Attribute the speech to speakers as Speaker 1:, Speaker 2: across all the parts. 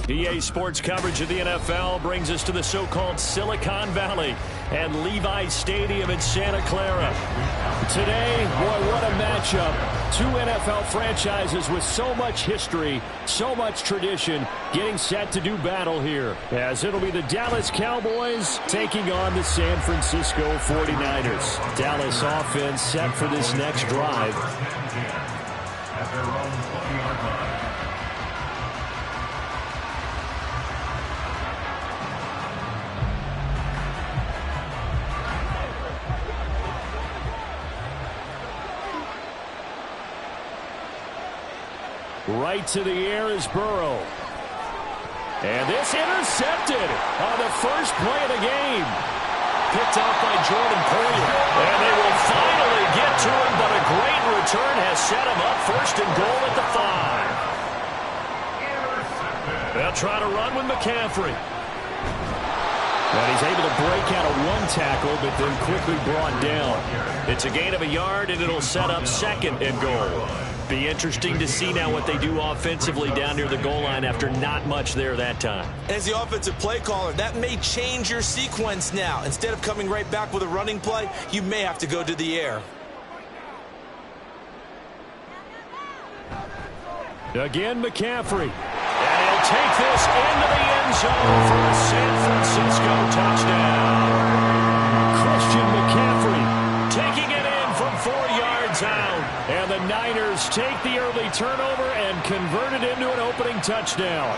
Speaker 1: EA Sports coverage of the NFL brings us to the so-called Silicon Valley and Levi's Stadium in Santa Clara. Today, boy, what a matchup. Two NFL franchises with so much history, so much tradition, getting set to do battle here, as it'll be the Dallas Cowboys taking on the San Francisco 49ers. Dallas offense set for this next drive. At their own 40-yard line. Right to the air is Burrow. And this intercepted on the first play of the game. Picked off by Jordan Poyer. And they will finally get to him, but a great return has set him up first and goal at the 5. They'll try to run with McCaffrey. And he's able to break out of one tackle, but then quickly brought down. It's a gain of a yard, and it'll set up second and goal. Be interesting to see now what they do offensively down near the goal line after not much there that time.
Speaker 2: As the offensive play caller, that may change your sequence now. Instead of coming right back with a running play, you may have to go to the air.
Speaker 1: Again, McCaffrey. And he'll take this into the end zone for a San Francisco touchdown. Christian McCaffrey taking it in from 4 yards out. And the Niners take the early turnover and convert it into an opening touchdown.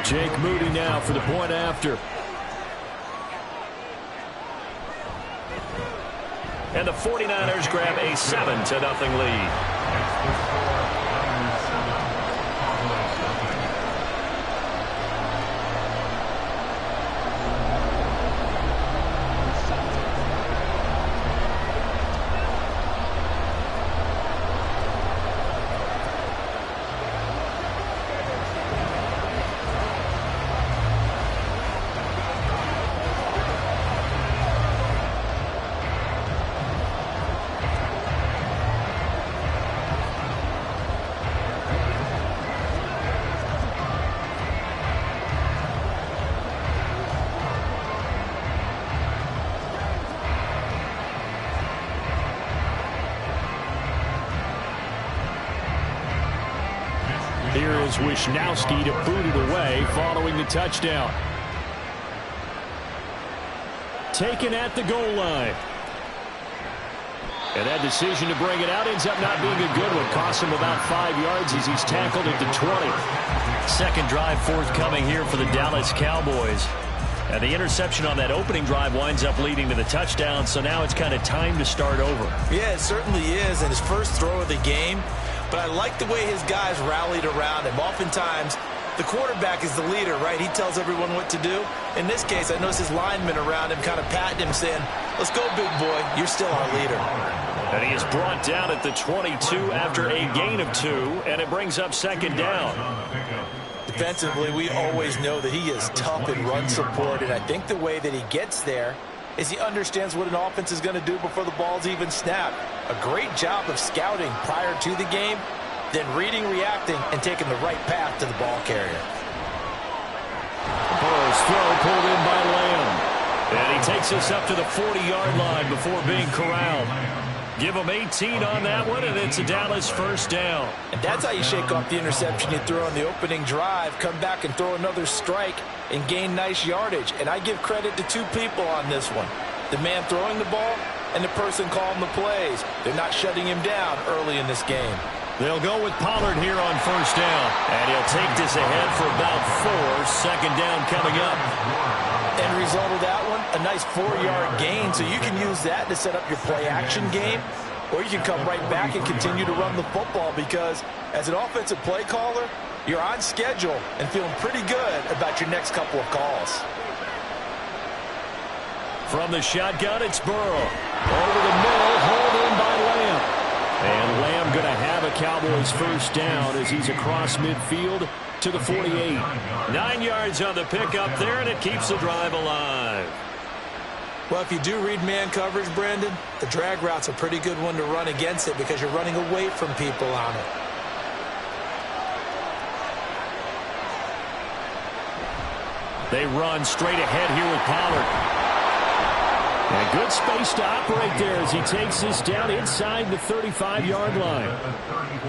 Speaker 1: Jake Moody now for the point after. And the 49ers grab a 7-0 lead. allows Wisnowski to boot it away following the touchdown. Taken at the goal line. And that decision to bring it out ends up not being a good one. Costs him about 5 yards as he's tackled at the 20. Second drive forthcoming here for the Dallas Cowboys. And the interception on that opening drive winds up leading to the touchdown, so now it's kind of time to start over.
Speaker 2: Yeah, it certainly is, and his first throw of the game. But I like the way his guys rallied around him. Oftentimes, the quarterback is the leader, right? He tells everyone what to do. In this case, I noticed his linemen around him kind of patting him, saying, "Let's go, big boy. You're still our leader."
Speaker 1: And he is brought down at the 22 after a gain of 2, and it brings up second down.
Speaker 2: Defensively, we always know that he is tough in run support, and I think the way that he gets there is he understands what an offense is going to do before the ball's even snapped. A great job of scouting prior to the game, then reading, reacting, and taking the right path to the ball carrier.
Speaker 1: Burrow's throw pulled in by Lamb. And he takes us up to the 40-yard line before being corralled. Give him 18 on that one, and it's a Dallas first down.
Speaker 2: And that's how you shake off the interception you threw on the opening drive, come back and throw another strike and gain nice yardage. And I give credit to two people on this one. The man throwing the ball and the person calling the plays. They're not shutting him down early in this game.
Speaker 1: They'll go with Pollard here on first down. And he'll take this ahead for about 4. Second down coming up.
Speaker 2: End result of that one, a nice 4-yard gain. So you can use that to set up your play-action game, or you can come right back and continue to run the football because as an offensive play caller, you're on schedule and feeling pretty good about your next couple of calls.
Speaker 1: From the shotgun, it's Burrow. Over the middle, hauled in by Lamb. And Lamb going to have a Cowboys first down as he's across midfield to the 48. 9 yards on the pickup there, and it keeps the drive alive.
Speaker 2: Well, if you do read man coverage, Brandon, the drag route's a pretty good one to run against it because you're running away from people on it.
Speaker 1: They run straight ahead here with Pollard. And good space to operate there as he takes this down inside the 35-yard line.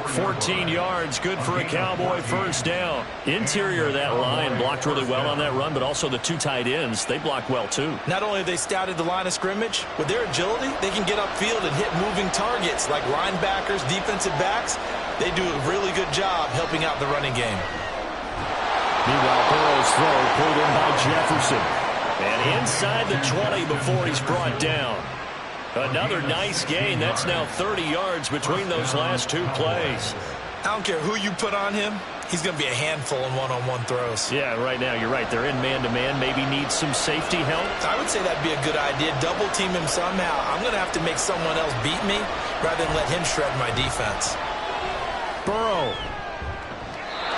Speaker 1: 14 yards, good for a Cowboy first down. Interior of that line blocked really well on that run, but also the two tight ends, they blocked well too.
Speaker 2: Not only have they scouted the line of scrimmage, with their agility, they can get upfield and hit moving targets like linebackers, defensive backs. They do a really good job helping out the running game.
Speaker 1: Meanwhile, Burrow's throw pulled in by Jefferson. And inside the 20 before he's brought down. Another nice gain. That's now 30 yards between those last two plays.
Speaker 2: I don't care who you put on him. He's going to be a handful in one-on-one throws.
Speaker 1: Yeah, right now, you're right. They're in man-to-man. Maybe need some safety help.
Speaker 2: I would say that'd be a good idea. Double team him somehow. I'm going to have to make someone else beat me rather than let him shred my defense.
Speaker 1: Burrow.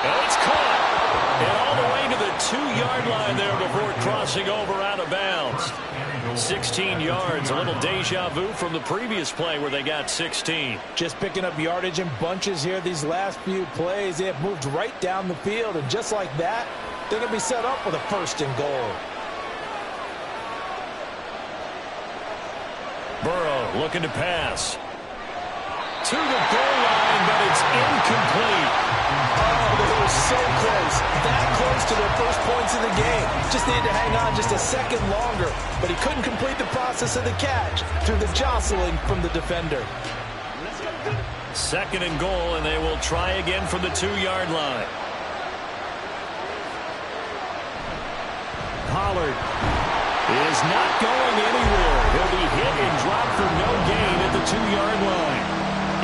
Speaker 1: And it's caught. And all the way to the 2-yard line there before crossing over out of bounds. 16 yards, a little deja vu from the previous play where they got 16.
Speaker 2: Just picking up yardage in bunches here these last few plays. They have moved right down the field, and just like that, they're going to be set up with a first and goal.
Speaker 1: Burrow looking to pass. To the goal line, but it's incomplete.
Speaker 2: Oh, they were so close. That close to their first points of the game. Just needed to hang on just a second longer. But he couldn't complete the process of the catch through the jostling from the defender.
Speaker 1: Second and goal, and they will try again from the 2-yard line. Pollard is not going anywhere. He'll be hit and dropped for no gain at the 2-yard line.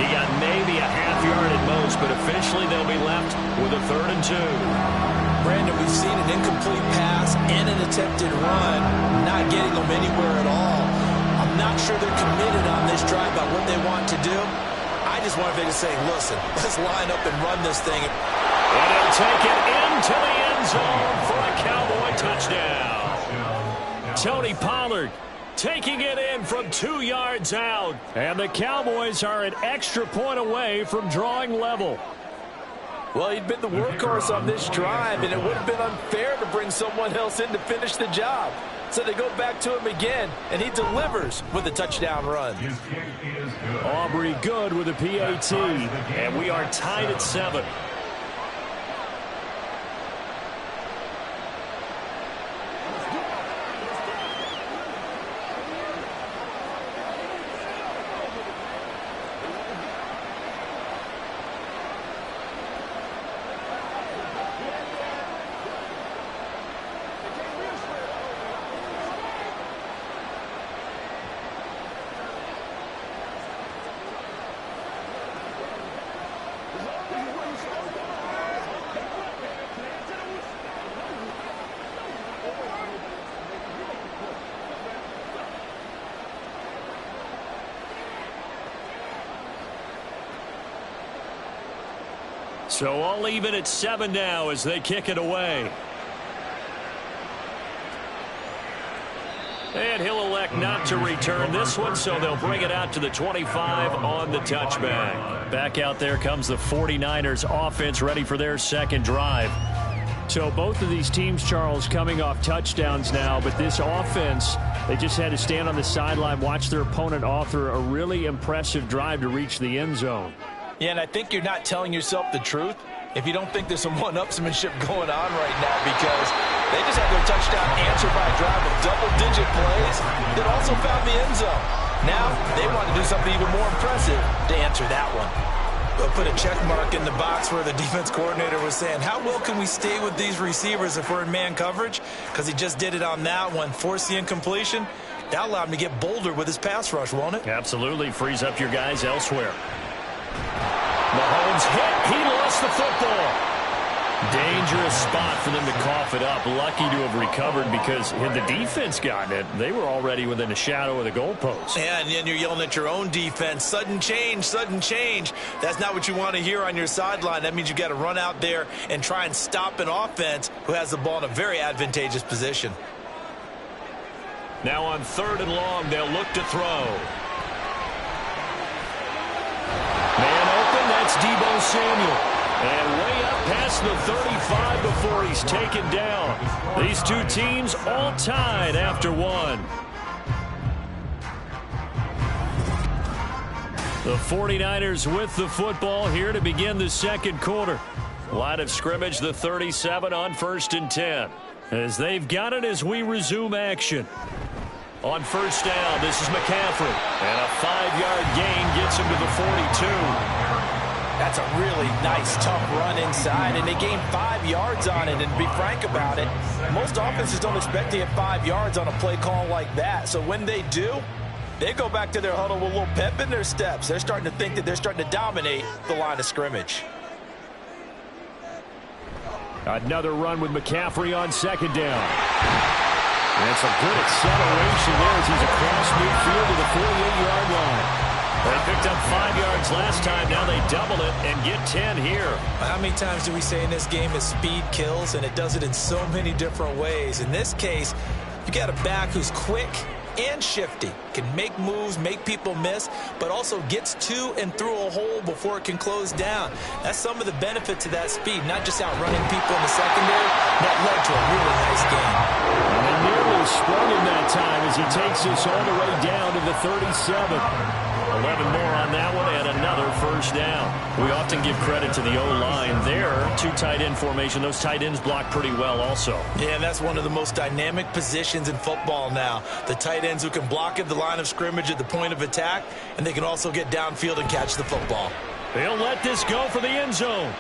Speaker 1: He got maybe a half yard at most, but officially they'll be left with a 3rd and 2.
Speaker 2: Brandon, we've seen an incomplete pass and an attempted run, not getting them anywhere at all. I'm not sure they're committed on this drive about what they want to do. I just want them to say, listen, let's line up and run this thing.
Speaker 1: And he'll take it into the end zone for a Cowboy touchdown. Tony Pollard taking it in from 2 yards out. And the Cowboys are an extra point away from drawing level.
Speaker 2: Well, he'd been the workhorse on this drive, and it would have been unfair to bring someone else in to finish the job. So they go back to him again, and he delivers with a touchdown run.
Speaker 1: Aubrey good with a PAT, and we are tied at 7. So all even at 7 now as they kick it away. And he'll elect not to return this one, so they'll bring it out to the 25 on the touchback. Back out there comes the 49ers offense, ready for their second drive. So both of these teams, Charles, coming off touchdowns now, but this offense, they just had to stand on the sideline, watch their opponent author a really impressive drive to reach the end zone.
Speaker 2: Yeah, and I think you're not telling yourself the truth if you don't think there's some one-upsmanship going on right now, because they just had their touchdown answered by a drive of double-digit plays that also found the end zone. Now they want to do something even more impressive to answer that one. They'll put a check mark in the box where the defense coordinator was saying, how well can we stay with these receivers if we're in man coverage? Because he just did it on that one, forced the incompletion. That allowed him to get bolder with his pass rush, won't it?
Speaker 1: Absolutely. Frees up your guys elsewhere. Mahomes hit. He lost the football. Dangerous spot for them to cough it up. Lucky to have recovered, because had the defense gotten it, they were already within a shadow of the goalpost.
Speaker 2: Yeah, and then you're yelling at your own defense. Sudden change, sudden change. That's not what you want to hear on your sideline. That means you got to run out there and try and stop an offense who has the ball in a very advantageous position.
Speaker 1: Now on 3rd and long, they'll look to throw. Man open, that's Deebo Samuel. And way up past the 35 before he's taken down. These two teams all tied after one. The 49ers with the football here to begin the second quarter. Line of scrimmage, the 37 on 1st and 10. As they've got it as we resume action. On 1st down, this is McCaffrey. And a 5-yard gain gets him to the 42.
Speaker 2: That's a really nice, tough run inside, and they gained 5 yards on it. And to be frank about it, most offenses don't expect to get 5 yards on a play call like that. So when they do, they go back to their huddle with a little pep in their steps. They're starting to think that they're starting to dominate the line of scrimmage.
Speaker 1: Another run with McCaffrey on 2nd down. And some good acceleration there as he's across midfield to the 48-yard line. They picked up 5 yards last time. Now they double it and get 10 here.
Speaker 2: How many times do we say in this game is speed kills, and it does it in so many different ways? In this case, you got a back who's quick and shifty, can make moves, make people miss, but also gets to and through a hole before it can close down. That's some of the benefits of that speed, not just outrunning people in the secondary. That led to a really nice game.
Speaker 1: And they nearly sprung him that time as he takes us all the way down to the 37. 11 more on that one, and another 1st down. We often give credit to the O-line there. 2 tight end formation. Those tight ends block pretty well also.
Speaker 2: Yeah, and that's one of the most dynamic positions in football now. The tight ends who can block at the line of scrimmage at the point of attack, and they can also get downfield and catch the football.
Speaker 1: They'll let this go for the end zone.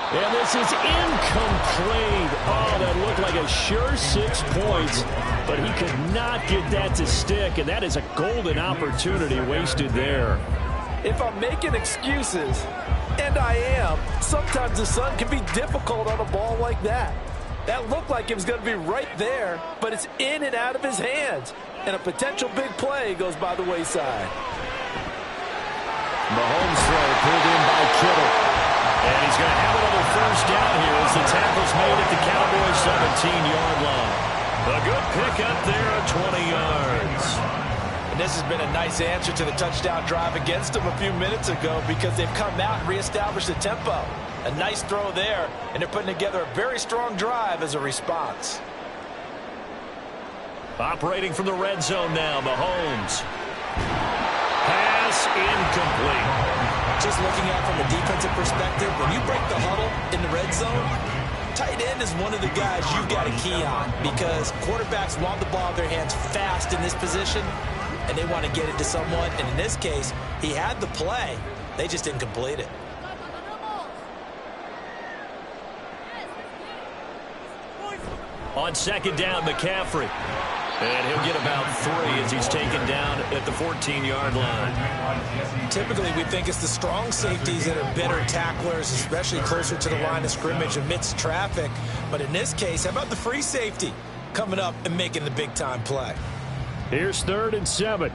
Speaker 1: And this is incomplete. Oh, that looked like a sure 6 points, but he could not get that to stick, and that is a golden opportunity wasted there.
Speaker 3: If I'm making excuses, and I am, sometimes the sun can be difficult on a ball like that. That looked like it was going to be right there, but it's in and out of his hands, and a potential big play goes by the wayside.
Speaker 1: Mahomes throw pulled in by Kittle. And he's going to have another 1st down here as the tackle's made at the Cowboys' 17-yard line. A good pickup there at 20 yards.
Speaker 2: And this has been a nice answer to the touchdown drive against them a few minutes ago, because they've come out and reestablished the tempo. A nice throw there, and they're putting together a very strong drive as a response.
Speaker 1: Operating from the red zone now, Mahomes. Pass incomplete.
Speaker 2: Just looking at it from a defensive perspective, when you break the huddle in the red zone, tight end is one of the guys you've got to key on, because quarterbacks want the ball in their hands fast in this position, and they want to get it to someone. And in this case, he had the play. They just didn't complete it.
Speaker 1: On 2nd down, McCaffrey. And he'll get about 3 as he's taken down at the 14-yard line.
Speaker 2: Typically, we think it's the strong safeties that are better tacklers, especially closer to the line of scrimmage amidst traffic. But in this case, how about the free safety coming up and making the big-time play?
Speaker 1: Here's 3rd and 7.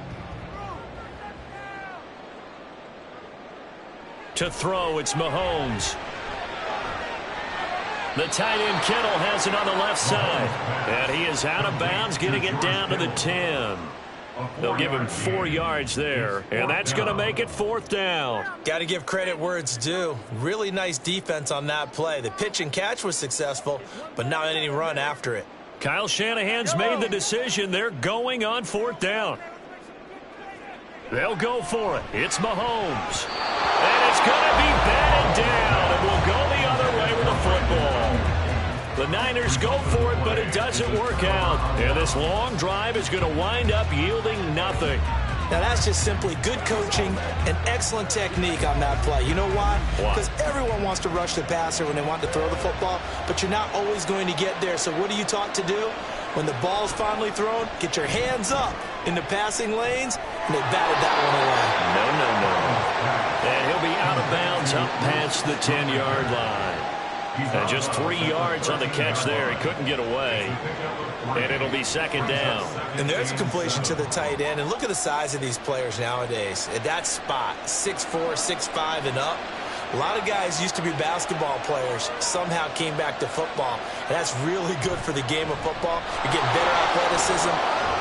Speaker 1: To throw, it's Mahomes. The tight end Kittle has it on the left side. And he is out of bounds, getting it down to the 10. They'll give him 4 yards there, and that's going to make it 4th down.
Speaker 2: Got to give credit where it's due. Really nice defense on that play. The pitch and catch was successful, but not any run after it.
Speaker 1: Kyle Shanahan's made the decision. They're going on 4th down. They'll go for it. It's Mahomes. And it's going to be batted down, and will go the other way with the football. The Niners go for it, but it doesn't work out. And this long drive is going to wind up yielding nothing.
Speaker 2: Now, that's just simply good coaching and excellent technique on that play. You know why? Because everyone wants to rush the passer when they want to throw the football, but you're not always going to get there. So what are you taught to do? When the ball's finally thrown, get your hands up in the passing lanes, and they batted that one away.
Speaker 1: No. And he'll be out of bounds up past the 10-yard line. And just 3 yards on the catch there. He couldn't get away. And it'll be 2nd down.
Speaker 2: And there's a completion to the tight end. And look at the size of these players nowadays. At that spot, 6'4", 6'5", and up. A lot of guys used to be basketball players, somehow came back to football. And that's really good for the game of football. You're getting better athleticism,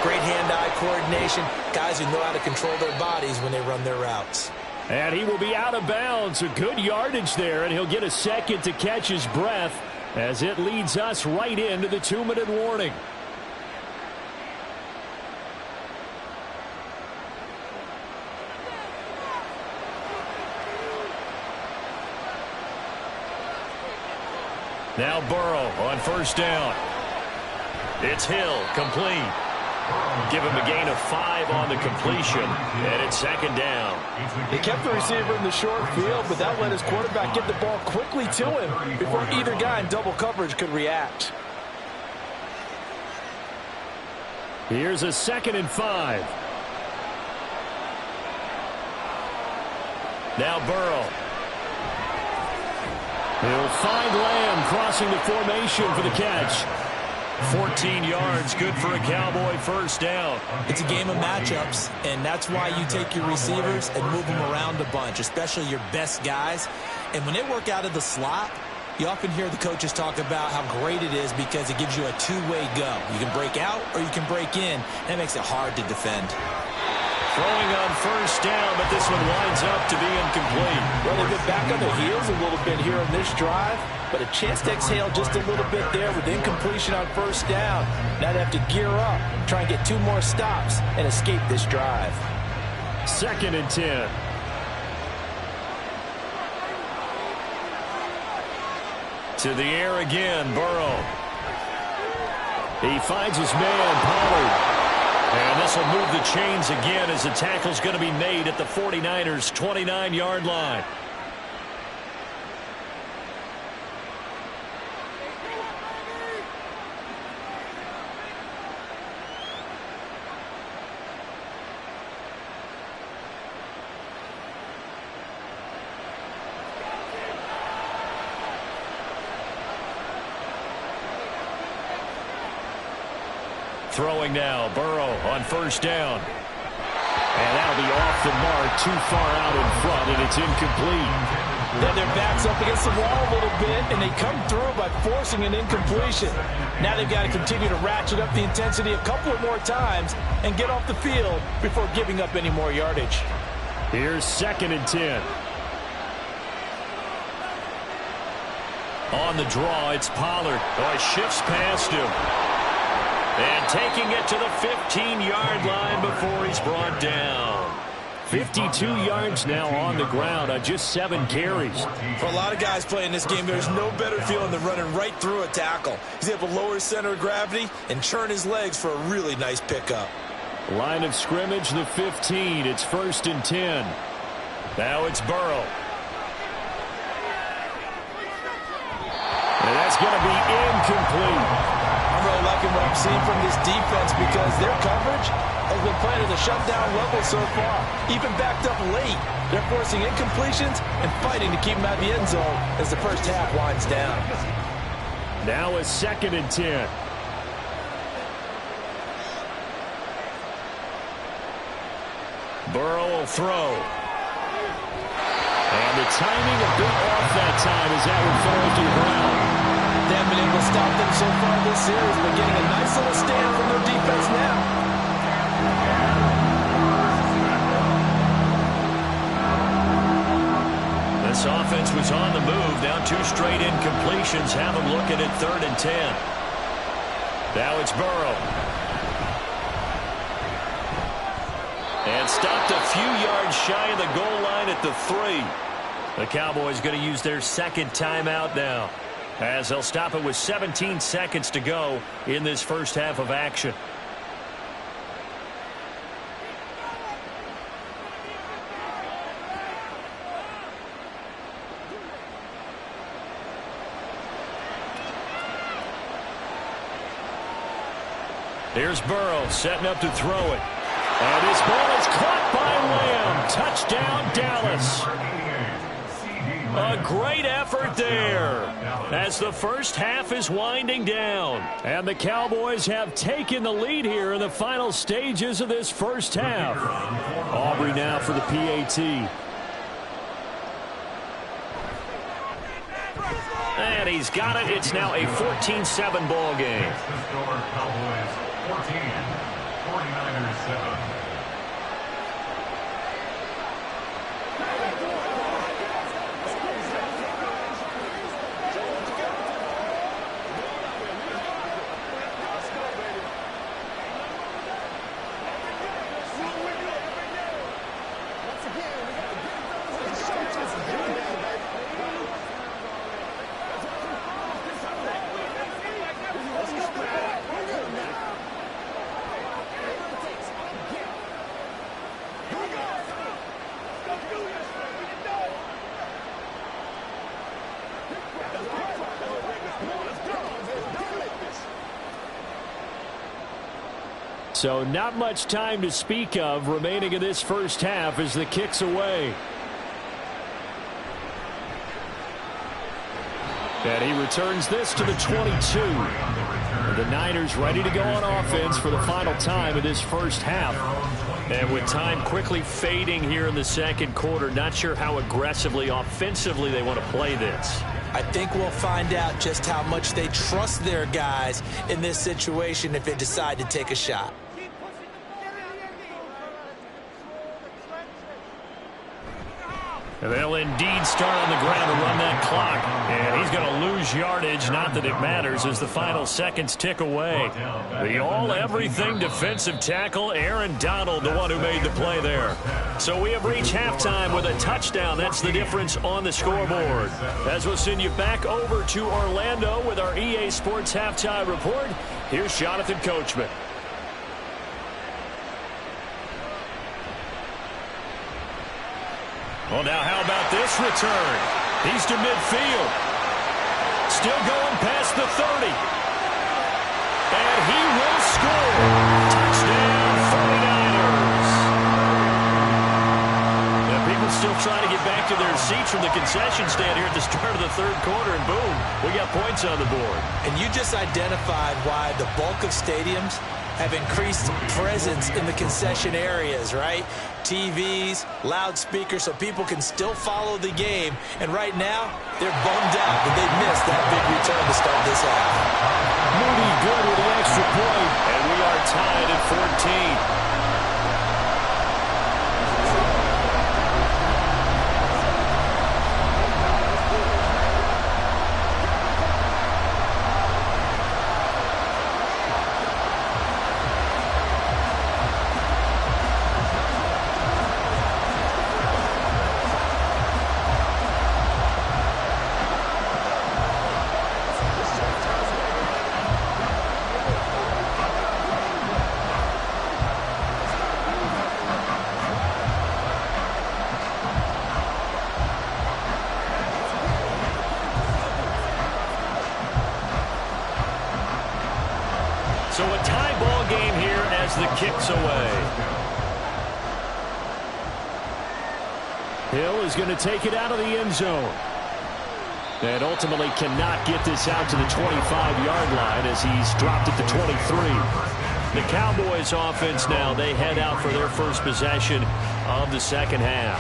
Speaker 2: great hand-eye coordination, guys who know how to control their bodies when they run their routes.
Speaker 1: And he will be out of bounds. A good yardage there, and he'll get a second to catch his breath as it leads us right into the 2-minute warning. Now Burrow on 1st down. It's Hill, complete. Give him a gain of 5 on the completion, and it's 2nd down.
Speaker 3: They kept the receiver in the short field, but that let his quarterback get the ball quickly to him before either guy in double coverage could react.
Speaker 1: Here's a 2nd and 5. Now Burrow. He'll find Lamb crossing the formation for the catch. 14 yards, good for a Cowboy 1st down.
Speaker 2: It's a game of matchups, and that's why you take your receivers and move them around a bunch, especially your best guys. And when they work out of the slot, you often hear the coaches talk about how great it is because it gives you a two-way go. You can break out or you can break in. That makes it hard to defend.
Speaker 1: Throwing on 1st down, but this one winds up to be incomplete.
Speaker 3: Well, they've been back on their heels a little bit here on this drive, but a chance to exhale just a little bit there with incompletion on 1st down. Now they have to gear up, try and get 2 more stops, and escape this drive.
Speaker 1: 2nd and 10. To the air again, Burrow. He finds his man, Pollard. And this will move the chains again as the tackle's going to be made at the 49ers' 29-yard line. Throwing now, Burrow on 1st down. And that'll be off the mark, too far out in front, and it's incomplete.
Speaker 3: Then their back's up against the wall a little bit, and they come through by forcing an incompletion. Now they've got to continue to ratchet up the intensity a couple of more times and get off the field before giving up any more yardage.
Speaker 1: Here's 2nd and 10. On the draw, it's Pollard. Oh, he shifts past him. And taking it to the 15-yard line before he's brought down. 52 yards now on the ground on just 7 carries.
Speaker 2: For a lot of guys playing this game, there's no better feeling than running right through a tackle. He's able to lower his center of gravity and churn his legs for a really nice pickup.
Speaker 1: Line of scrimmage, the 15. It's 1st and 10. Now it's Burrow. And that's going to be incomplete.
Speaker 3: I'm really liking what I'm seeing from this defense because their coverage has been playing at a shutdown level so far. Even backed up late, they're forcing incompletions and fighting to keep them out of the end zone as the first half winds down.
Speaker 1: Now a 2nd and 10. Burrow will throw. And the timing a bit off that time as that one falls to the ground.
Speaker 3: They haven't been able to stop them so far this series, but getting a nice little stand from their defense now.
Speaker 1: This offense was on the move. Now 2 straight incompletions have them looking at 3rd and 10. Now it's Burrow. And stopped a few yards shy of the goal line at the 3. The Cowboys going to use their 2nd timeout now, as they'll stop it with 17 seconds to go in this first half of action. Here's Burrow setting up to throw it. And his ball is caught by Lamb. Touchdown, Dallas. A great effort there as the first half is winding down. And the Cowboys have taken the lead here in the final stages of this first half. Aubrey now for the PAT. And he's got it. It's now a 14-7 ball game.
Speaker 4: Cowboys 14, 49ers 7.
Speaker 1: So not much time to speak of remaining in this first half as the kick's away. And he returns this to the 22. And the Niners ready to go on offense for the final time of this first half. And with time quickly fading here in the second quarter, not sure how aggressively, offensively they want to play this.
Speaker 2: I think we'll find out just how much they trust their guys in this situation if they decide to take a shot.
Speaker 1: And they'll indeed start on the ground to run that clock. And he's going to lose yardage. Not that it matters as the final seconds tick away. The all-everything defensive tackle, Aaron Donald, the one who made the play there. So we have reached halftime with a touchdown. That's the difference on the scoreboard. As we'll send you back over to Orlando with our EA Sports Halftime Report, here's Jonathan Coachman. Well, now how about this return? He's to midfield. Still going past the 30. And he will score. Touchdown, 49ers. Now, people still trying to get back to their seats from the concession stand here at the start of the third quarter, and boom, we got points on the board.
Speaker 2: And you just identified why the bulk of stadiums have increased presence in the concession areas, right? TVs, loudspeakers, so people can still follow the game. And right now, they're bummed out that they missed that big return to start this half.
Speaker 1: Moody good with the extra point, and we are tied at 14. So a tie ball game here as the kick's away. Hill is going to take it out of the end zone. And ultimately cannot get this out to the 25-yard line as he's dropped at the 23. The Cowboys offense now, they head out for their first possession of the second half.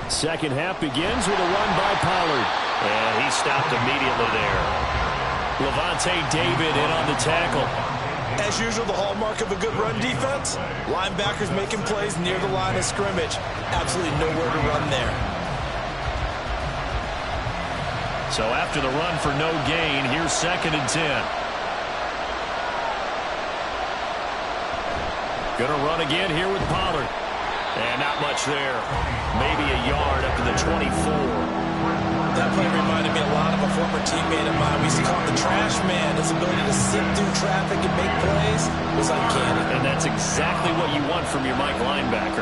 Speaker 1: Second half begins with a run by Pollard.
Speaker 5: And he stopped immediately there.
Speaker 1: Levante David in on the tackle.
Speaker 2: As usual, the hallmark of a good run defense, linebackers making plays near the line of scrimmage. Absolutely nowhere to run there.
Speaker 1: So after the run for no gain, here's 2nd and 10. Gonna run again here with Pollard. And not much there. Maybe a yard up to the 24.
Speaker 2: That play reminded me a lot of a former teammate of mine. We used to call him the trash man. His ability to sift through traffic and make plays was uncanny.
Speaker 1: And that's exactly what you want from your Mike linebacker.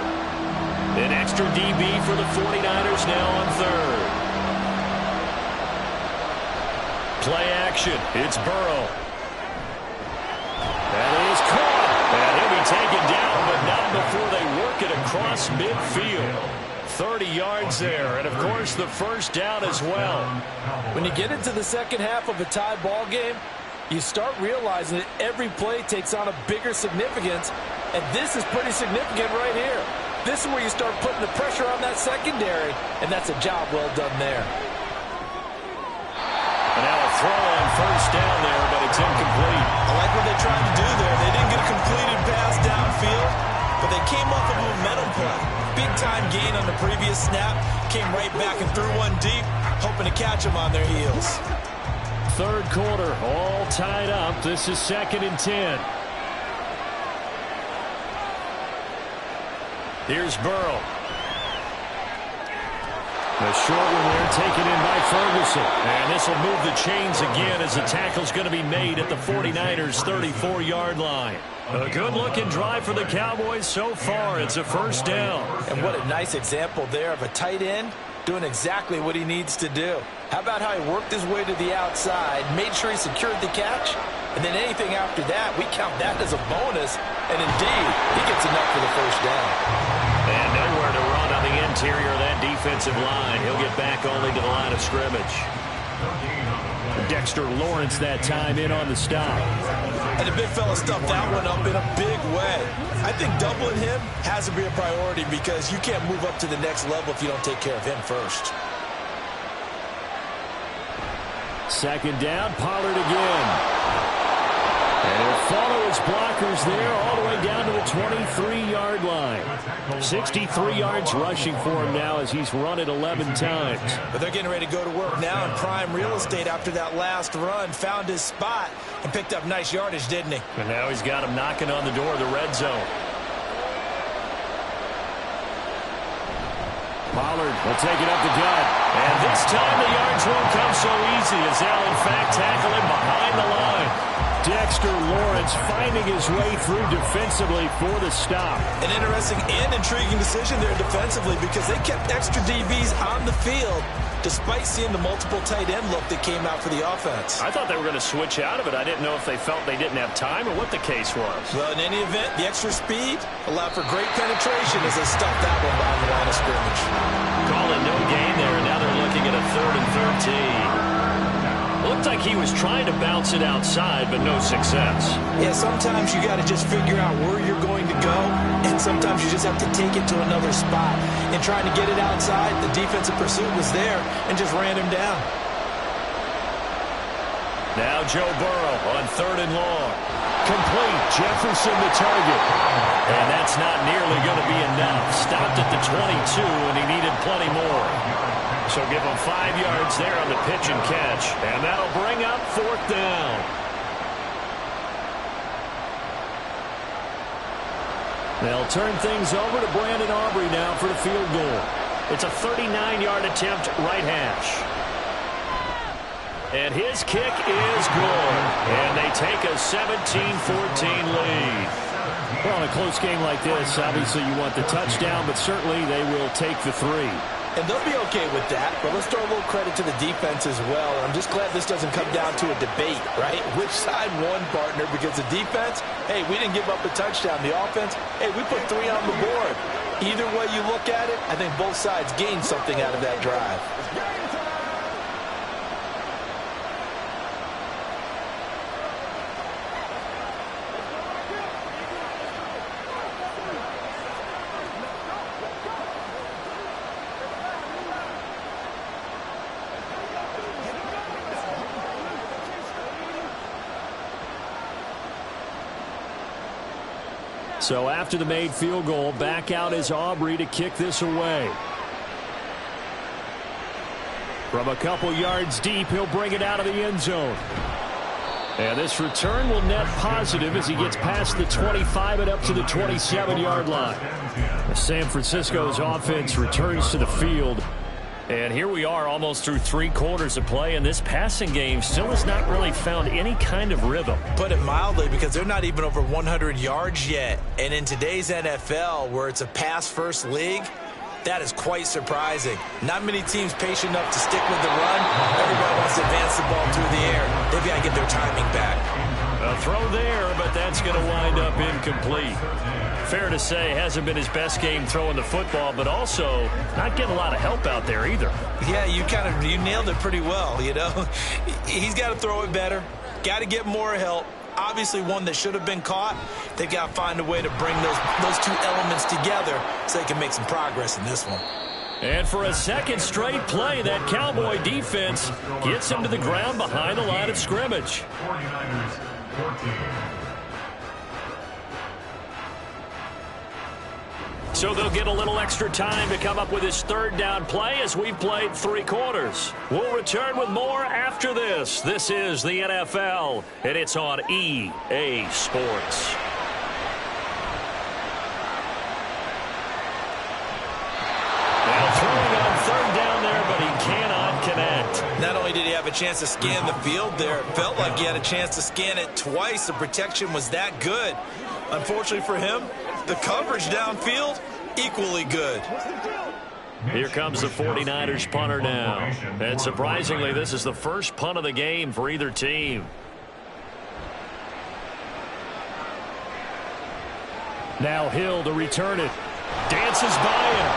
Speaker 1: An extra DB for the 49ers now on 3rd. Play action. It's Burrow. That is caught. And he'll be taken down, but not before they work it across midfield. 30 yards there, and of course the first down as well.
Speaker 3: When you get into the second half of a tie ball game, you start realizing that every play takes on a bigger significance, and this is pretty significant right here. This is where you start putting the pressure on that secondary, and that's a job well done there.
Speaker 1: And now a throw on first down there, but it's incomplete.
Speaker 2: I like what they tried to do there. They didn't get a completed pass downfield, but they came off of a momentum play. Big-time gain on the previous snap. Came right back and threw one deep, hoping to catch them on their heels.
Speaker 1: 3rd quarter, all tied up. This is 2nd and 10. Here's Burrow. A short one there taken in by Ferguson. And this will move the chains again as the tackle's going to be made at the 49ers' 34-yard line. A good-looking drive for the Cowboys so far. It's a first down.
Speaker 2: And what a nice example there of a tight end doing exactly what he needs to do. How about how he worked his way to the outside, made sure he secured the catch, and then anything after that, we count that as a bonus. And indeed, he gets enough for the first down.
Speaker 1: And nowhere to run on the interior of that defensive line. He'll get back only to the line of scrimmage. Dexter Lawrence that time in on the stop.
Speaker 2: And the big fella stuffed that one up in a big way. I think doubling him has to be a priority because you can't move up to the next level if you don't take care of him first.
Speaker 1: 2nd down, Pollard again. And he'll follow his blockers there all the way down to the 23-yard line. 63 yards rushing for him now as he's run it 11 times.
Speaker 2: But they're getting ready to go to work now in prime real estate after that last run. Found his spot and picked up nice yardage, didn't he?
Speaker 1: And now he's got him knocking on the door of the red zone. Pollard will take it up the gut. And this time the yards won't come so easy as they'll in fact tackle him behind the line. Dexter Lawrence finding his way through defensively for the stop.
Speaker 2: An interesting and intriguing decision there defensively because they kept extra DBs on the field despite seeing the multiple tight end look that came out for the offense.
Speaker 1: I thought they were going to switch out of it. I didn't know if they felt they didn't have time or what the case was.
Speaker 2: Well, in any event, the extra speed allowed for great penetration as they stuffed that one behind the line of scrimmage.
Speaker 1: Call it no gain there, and now they're looking at a 3rd and 13. Looked like he was trying to bounce it outside, but no success.
Speaker 2: Yeah, sometimes you got to just figure out where you're going to go, and sometimes you just have to take it to another spot. And trying to get it outside, the defensive pursuit was there and just ran him down.
Speaker 1: Now Joe Burrow on 3rd and long. Complete. Jefferson the target. And that's not nearly going to be enough. Stopped at the 22, and he needed plenty more. So give him 5 yards there on the pitch and catch. And that'll bring up 4th down. They'll turn things over to Brandon Aubrey now for the field goal. It's a 39-yard attempt right hash. And his kick is good. And they take a 17-14 lead. Well, in a close game like this, obviously you want the touchdown, but certainly they will take the 3.
Speaker 2: And they'll be okay with that, but let's throw a little credit to the defense as well. I'm just glad this doesn't come down to a debate, right? Which side won, partner? Because the defense, hey, we didn't give up a touchdown. The offense, hey, we put 3 on the board. Either way you look at it, I think both sides gained something out of that drive.
Speaker 1: So after the made field goal, back out is Aubrey to kick this away. From a couple yards deep, he'll bring it out of the end zone. And this return will net positive as he gets past the 25 and up to the 27-yard line. San Francisco's offense returns to the field. And here we are almost through 3 quarters of play, and this passing game still has not really found any kind of rhythm.
Speaker 2: Put it mildly, because they're not even over 100 yards yet. And in today's NFL, where it's a pass-first league, that is quite surprising. Not many teams patient enough to stick with the run. Everybody wants to advance the ball through the air. They've got to get their timing back.
Speaker 1: A throw there, but that's going to wind up incomplete. Fair to say, hasn't been his best game throwing the football, but also not getting a lot of help out there either.
Speaker 2: Yeah, you nailed it pretty well, you know. He's got to throw it better. Got to get more help. Obviously one that should have been caught. They've got to find a way to bring those two elements together so they can make some progress in this one.
Speaker 1: And for a second straight play, that Cowboy defense gets him to the ground behind the line of scrimmage.
Speaker 4: 49ers 14.
Speaker 1: So they'll get a little extra time to come up with his third down play as we've played 3 quarters. We'll return with more after this. This is the NFL, and it's on EA Sports. Now throwing on third down there, but he cannot connect.
Speaker 2: Not only did he have a chance to scan the field there, it felt like he had a chance to scan it twice. The protection was that good. Unfortunately for him, the coverage downfield, equally good.
Speaker 1: Here comes the 49ers punter now. And surprisingly, this is the first punt of the game for either team. Now Hill to return it. Dances by him.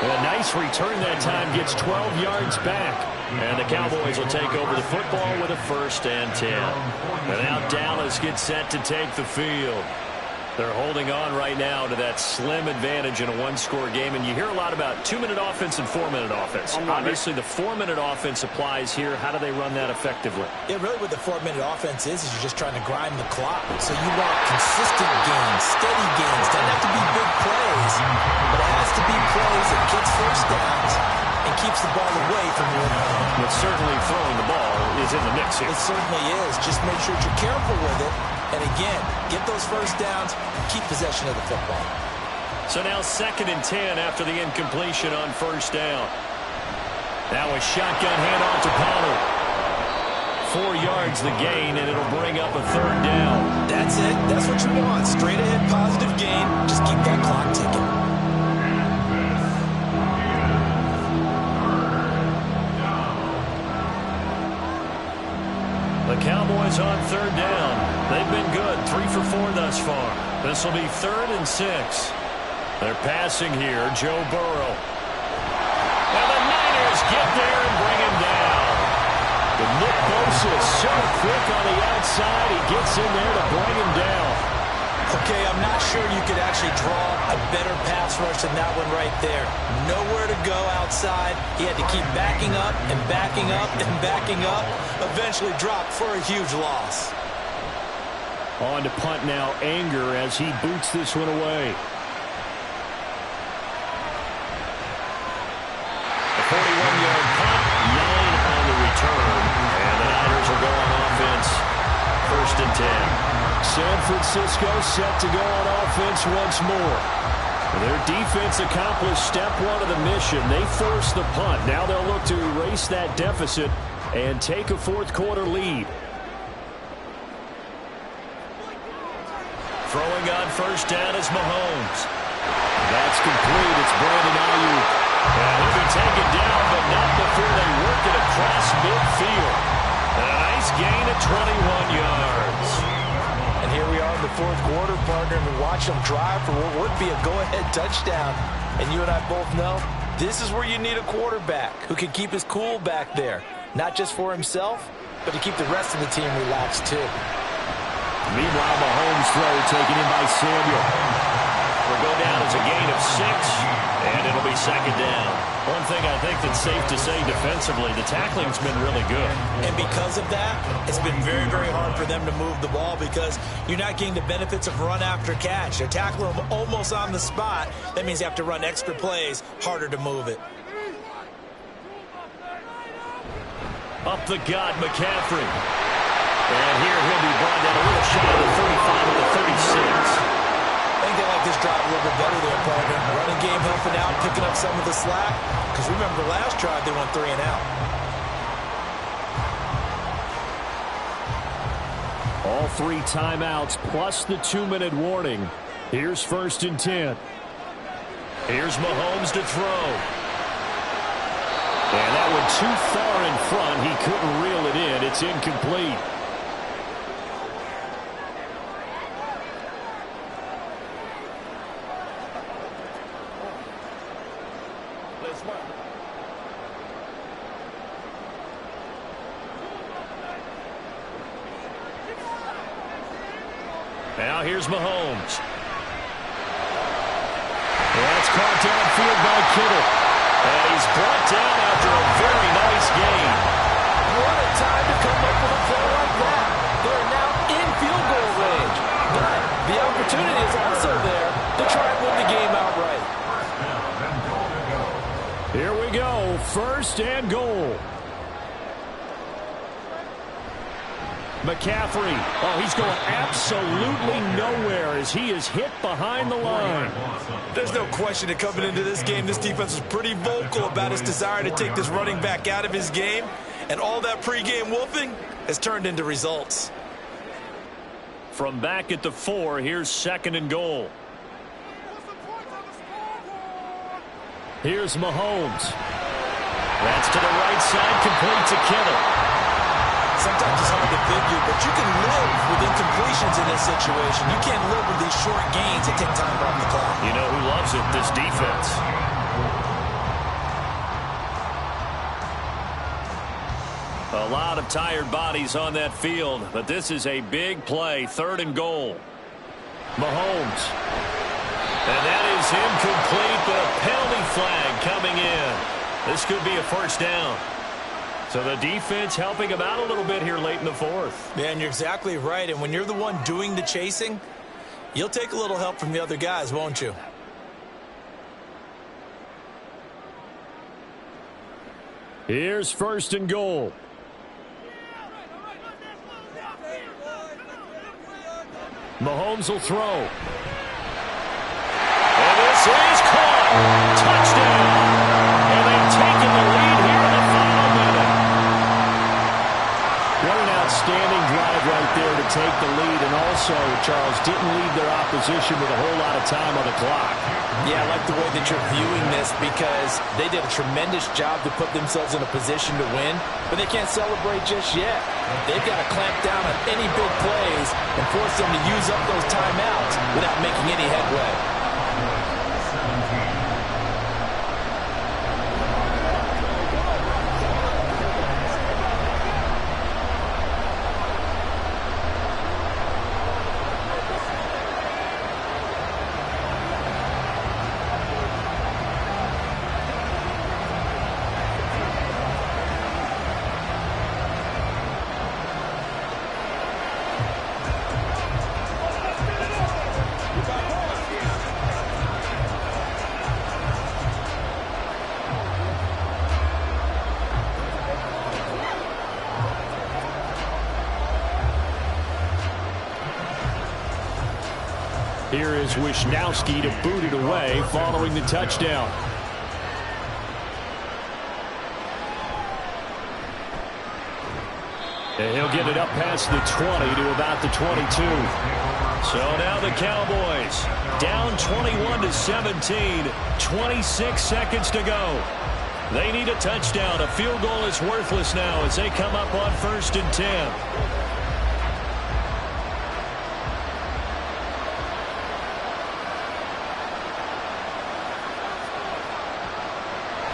Speaker 1: A nice return that time, gets 12 yards back. And the Cowboys will take over the football with a 1st and 10. And now Dallas gets set to take the field. They're holding on right now to that slim advantage in a 1-score game. And you hear a lot about 2-minute offense and 4-minute offense. Obviously, the 4-minute offense applies here. How do they run that effectively?
Speaker 2: Yeah, really what the 4-minute offense is you're just trying to grind the clock. So you want consistent gains, steady gains. Doesn't have to be big plays, but it has to be plays that gets first downs and keeps the ball away from your opponent.
Speaker 1: But certainly throwing the ball is in the mix here.
Speaker 2: It certainly is. Just make sure you're careful with it. And again, get those first downs, keep possession of the football.
Speaker 1: So now 2nd and 10 after the incompletion on 1st down. Now a shotgun handoff to Pollard. 4 yards the gain, and it'll bring up a 3rd down.
Speaker 2: That's it. That's what you want. Straight ahead positive gain. Just keep that clock ticking.
Speaker 1: The Cowboys on 3rd down. They've been good, 3 for 4 thus far. This will be 3rd and 6. They're passing here, Joe Burrow. And the Niners get there and bring him down. But Nick Bosa is so quick on the outside, he gets in there to bring him down.
Speaker 2: Okay, I'm not sure you could actually draw a better pass rush than that one right there. Nowhere to go outside. He had to keep backing up and backing up and backing up. Eventually dropped for a huge loss.
Speaker 1: On to punt now, Anger, as he boots this one away. A 41-yard punt, 9 on the return. And the Niners will go on offense, 1st and 10. San Francisco set to go on offense once more. Their defense accomplished step 1 of the mission. They forced the punt. Now they'll look to erase that deficit and take a 4th quarter lead. Throwing on 1st down is Mahomes. That's complete. It's Brandon Ayuk. And he'll be taken down, but not before they work it across midfield. And a nice gain of 21 yards.
Speaker 2: And here we are in the 4th quarter, partner, and we watch them drive for what would be a go-ahead touchdown. And you and I both know this is where you need a quarterback who can keep his cool back there. Not just for himself, but to keep the rest of the team relaxed too.
Speaker 1: Meanwhile, Mahomes' throw taken in by Samuel. It'll go down as a gain of 6, and it'll be second down. One thing I think that's safe to say defensively, the tackling's been really good.
Speaker 2: And because of that, it's been very, very hard for them to move the ball because you're not getting the benefits of run after catch. They're tackling them almost on the spot. That means you have to run extra plays, harder to move it.
Speaker 1: Up the gut, McCaffrey. And here he'll be brought down a little shy of the 35 at the 36.
Speaker 2: I think they like this drive a little bit better there, partner. Running game helping out, picking up some of the slack. Because remember, the last drive, they went 3 and out.
Speaker 1: All 3 timeouts plus the 2-minute warning. Here's 1st and 10. Here's Mahomes to throw. And that one too far in front. He couldn't reel it in. It's incomplete. Now here's Mahomes. That's caught downfield by Kittle. And he's brought down after a very nice gain.
Speaker 3: What a time to come up with a play like that. They're now in field goal range. But the opportunity is also there to try and win the game outright.
Speaker 1: Here we go. 1st and goal. McCaffrey. Oh, he's going absolutely nowhere as he is hit behind the line.
Speaker 2: There's no question that coming into this game, this defense was pretty vocal about his desire to take this running back out of his game. And all that pregame wolfing has turned into results.
Speaker 1: From back at the 4, here's 2nd and goal. Here's Mahomes. That's to the right side, complete to Kittle.
Speaker 2: Sometimes it's hard to figure, but you can live with incompletions in this situation. You can't live with these short gains that take time off the clock.
Speaker 1: You know who loves it? This defense. A lot of tired bodies on that field, but this is a big play. 3rd and goal. Mahomes. And that is incomplete, but a penalty flag coming in. This could be a 1st down. So the defense helping him out a little bit here late in the 4th.
Speaker 2: Man, you're exactly right. And when you're the one doing the chasing, you'll take a little help from the other guys, won't you?
Speaker 1: Here's 1st and goal. Mahomes will throw. And this is caught. Touchdown. And they've taken the lead here in the final minute. What an outstanding drive right there to take the lead. And also, Charles, didn't leave their opposition with a whole lot of time on the clock.
Speaker 3: Yeah, I like the way that you're viewing this because they did a tremendous job to put themselves in a position to win, but they can't celebrate just yet. They've got to clamp down on any big plays and force them to use up those timeouts without making any headway.
Speaker 1: Here is Wisnowski to boot it away following the touchdown. And he'll get it up past the 20 to about the 22. So now the Cowboys down 21-17, 26 seconds to go. They need a touchdown. A field goal is worthless now as they come up on 1st and 10.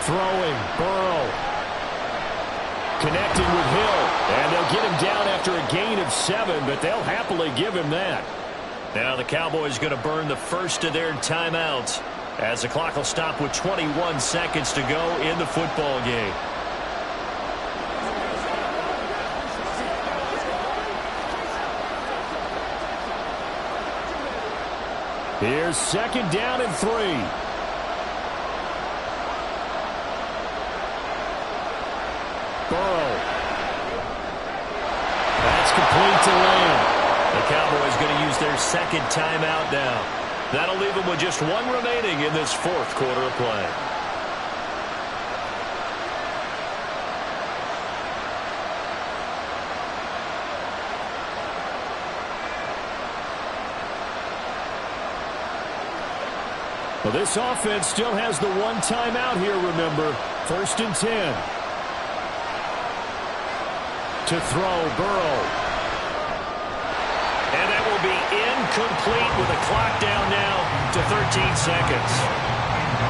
Speaker 1: Throwing, Burrow. Connecting with Hill. And they'll get him down after a gain of 7, but they'll happily give him that. Now the Cowboys going to burn the first of their timeouts as the clock will stop with 21 seconds to go in the football game. Here's second down and 3. Burrow. That's complete to Lamb. The Cowboys going to use their second timeout now. That'll leave them with just one remaining in this fourth quarter of play. Well, this offense still has the one timeout here, remember. First and 10. To throw, Burrow. And that will be incomplete with a clock down now to 13 seconds.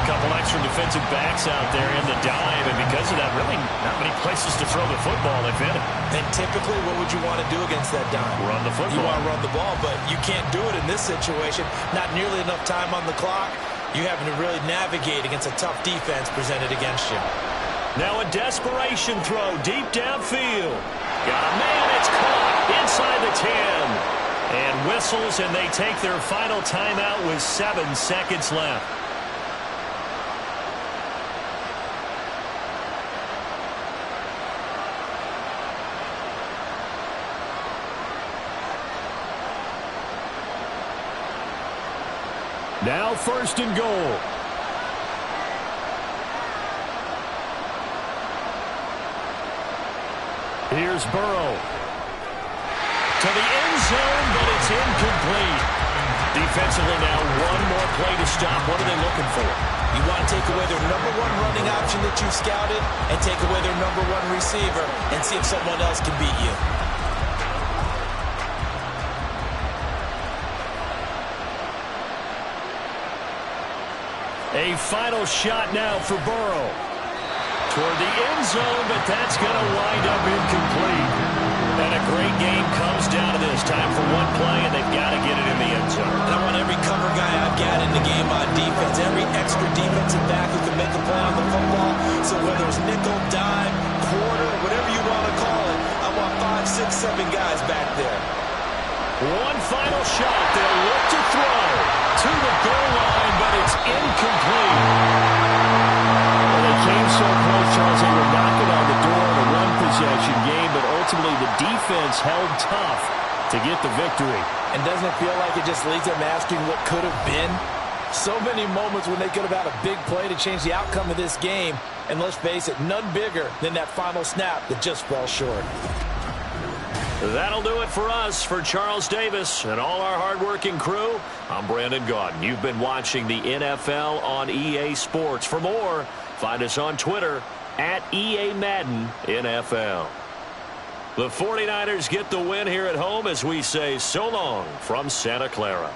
Speaker 1: A couple extra defensive backs out there in the dime, and because of that, really not many places to throw the football, if any.
Speaker 2: And typically, what would you want to do against that dime?
Speaker 1: Run the football.
Speaker 2: You want to run the ball, but you can't do it in this situation. Not nearly enough time on the clock. You having to really navigate against a tough defense presented against you.
Speaker 1: Now a desperation throw deep downfield. Got a man, it's caught inside the 10. And whistles, and they take their final timeout with 7 seconds left. Now first and goal. Here's Burrow. To the end zone, but it's incomplete. Defensively now, one more play to stop. What are they looking for?
Speaker 2: You want to take away their number one running option that you scouted and take away their number one receiver and see if someone else can beat you.
Speaker 1: A final shot now for Burrow. Toward the end zone, but that's going to wind up incomplete. And a great game comes down to this. Time for one play, and they've got to get it in the end zone.
Speaker 2: And I want every cover guy I've got in the game on defense, every extra defensive back who can make a play on the football. So whether it's nickel, dime, quarter, whatever you want to call it, I want 5, 6, 7 guys back there.
Speaker 1: One final shot. They'll look to throw to the goal line, but it's incomplete. Well, they came so close, Charles. They were knocking on the door in a one-possession game, but ultimately the defense held tough to get the victory.
Speaker 3: And doesn't it feel like it just leaves them asking what could have been? So many moments when they could have had a big play to change the outcome of this game. And let's face it, none bigger than that final snap that just fell short.
Speaker 1: That'll do it for us. For Charles Davis and all our hardworking crew, I'm Brandon Gaudin. You've been watching the NFL on EA Sports. For more, find us on Twitter at EA Madden NFL. The 49ers get the win here at home as we say so long from Santa Clara.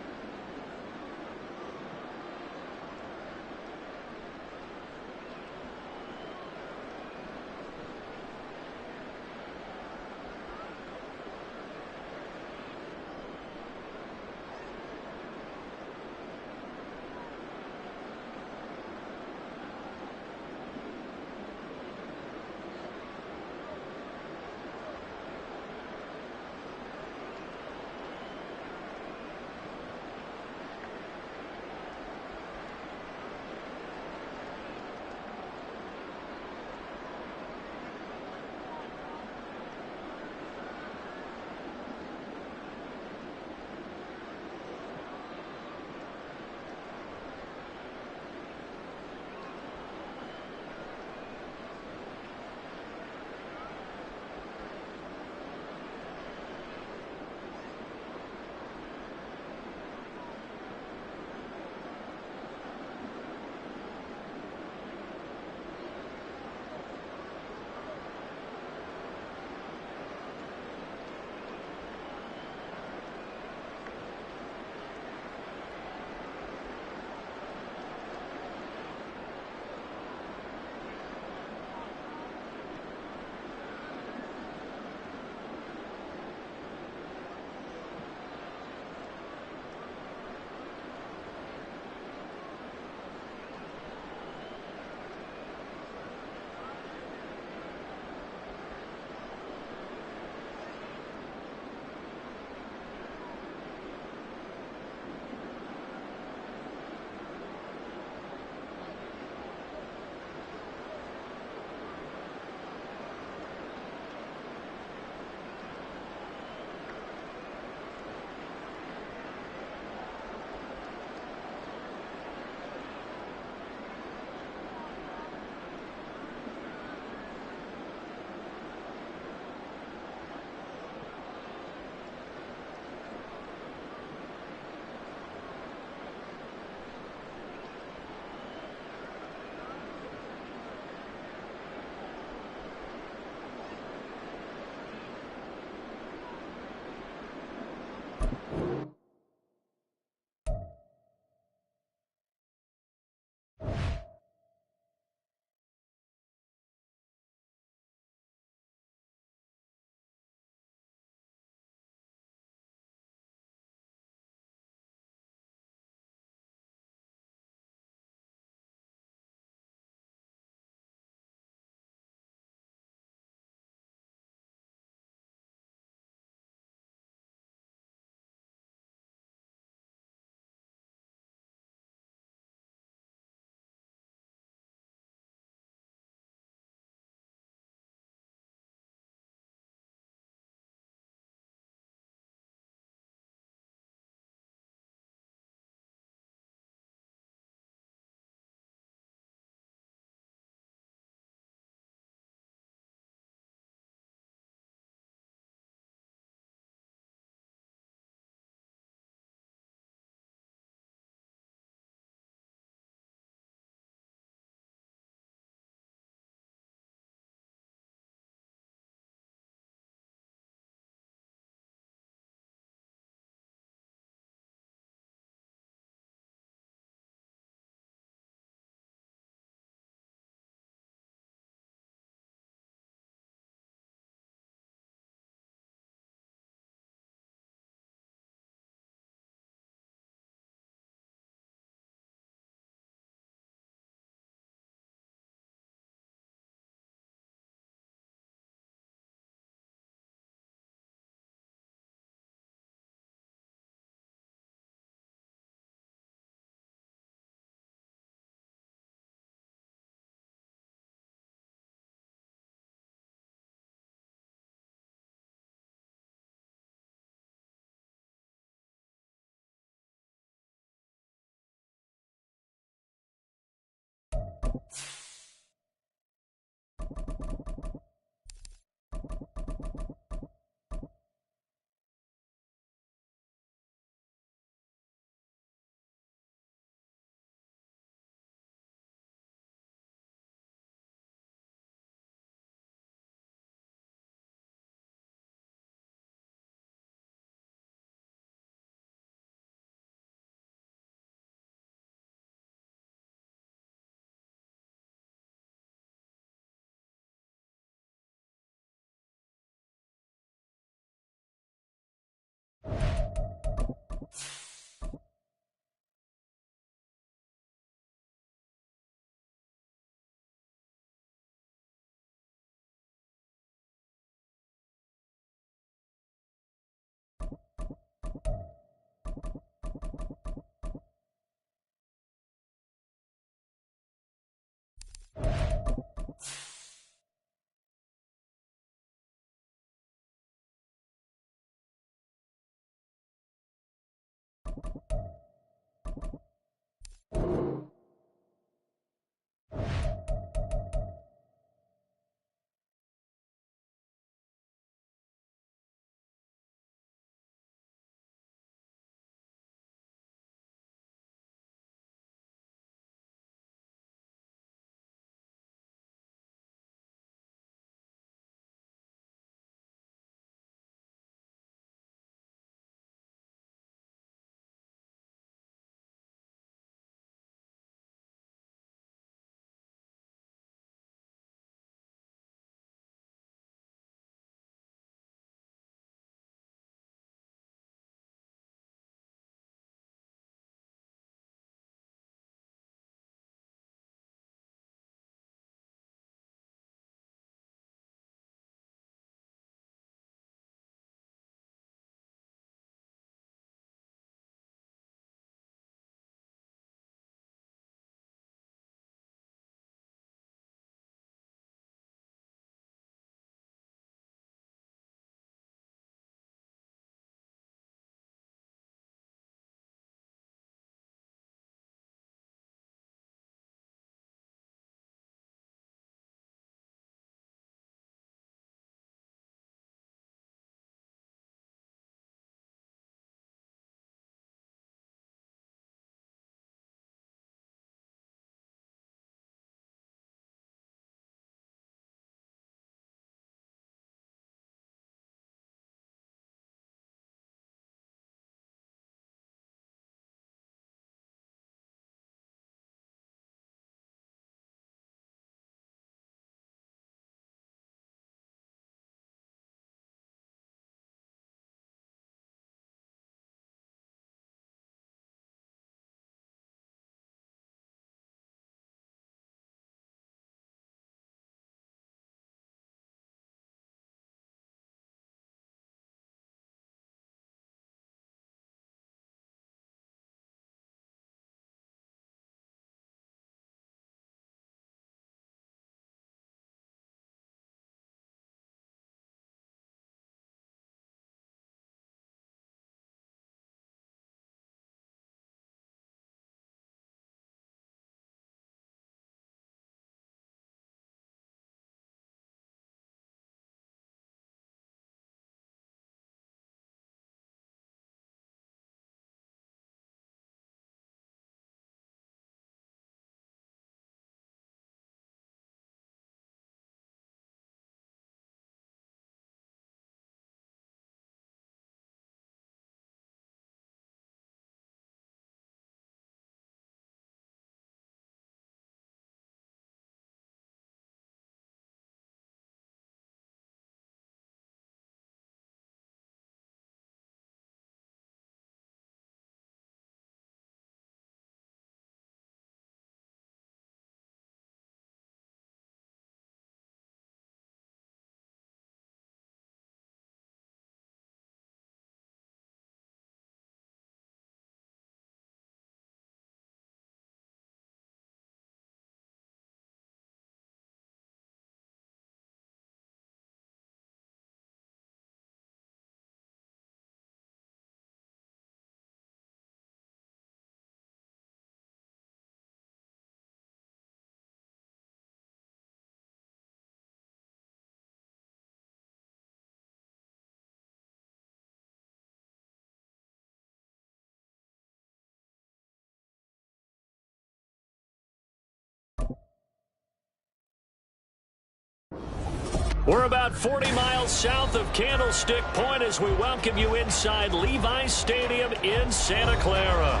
Speaker 1: We're about 40 miles south of Candlestick Point as we welcome you inside Levi's Stadium in Santa Clara.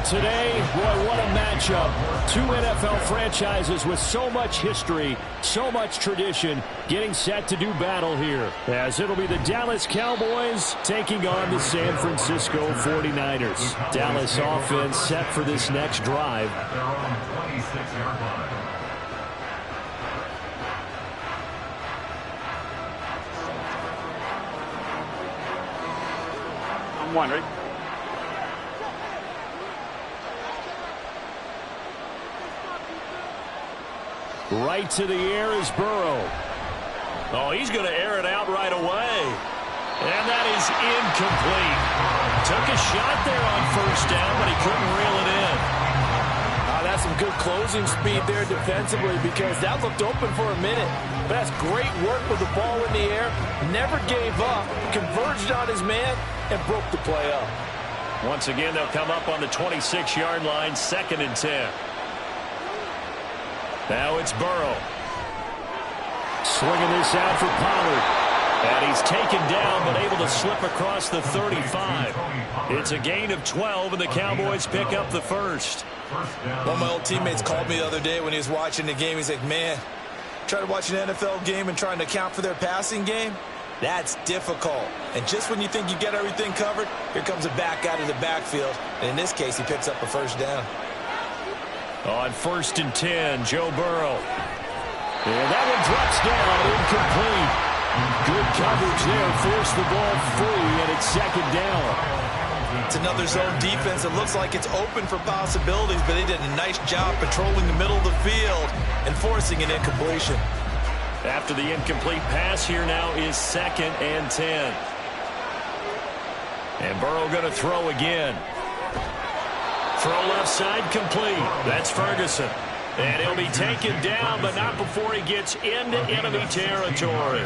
Speaker 1: Today, boy, what a matchup. Two NFL franchises with so much history, so much tradition, getting set to do battle here. As it'll be the Dallas Cowboys taking on the San Francisco 49ers. Dallas offense set for this next drive.
Speaker 4: Their own 26-yard line.
Speaker 6: I'm wondering.
Speaker 1: Right to the air is Burrow. Oh, he's going to air it out right away. And that is incomplete. Took a shot there on first down, but he couldn't reel it in.
Speaker 3: That's some good closing speed there defensively because that looked open for a minute. But that's great work with the ball in the air. Never gave up. Converged on his man and broke the play up.
Speaker 1: Once again, they'll come up on the 26-yard line, 2nd and 10. Now it's Burrow. Swinging this out for Pollard. And he's taken down but able to slip across the 35. It's a gain of 12, and the Cowboys pick up the first.
Speaker 2: One of my old teammates called me the other day when he was watching the game. He's like, man, try to watch an NFL game and trying to account for their passing game? That's difficult. And just when you think you get everything covered, here comes a back out of the backfield. And in this case, he picks up a first down.
Speaker 1: On 1st and 10, Joe Burrow. And that one drops down, incomplete. Good coverage there, forced the ball free, and it's 2nd down.
Speaker 2: It's another zone defense that looks like it's open for possibilities, but they did a nice job patrolling the middle of the field and forcing an incompletion.
Speaker 1: After the incomplete pass, here now is 2nd and 10. And Burrow going to throw again. Throw left side complete. That's Ferguson. And he'll be taken down, but not before he gets into enemy territory.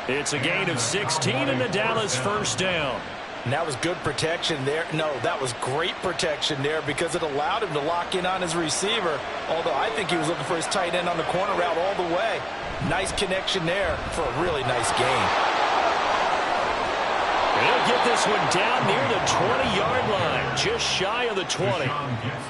Speaker 1: It's a gain of 16 and the Dallas first down.
Speaker 3: And that was good protection there. No, that was great protection there because it allowed him to lock in on his receiver. Although I think he was looking for his tight end on the corner route all the way. Nice connection there for a really nice gain.
Speaker 1: He'll get this one down near the 20-yard line, just shy of the 20.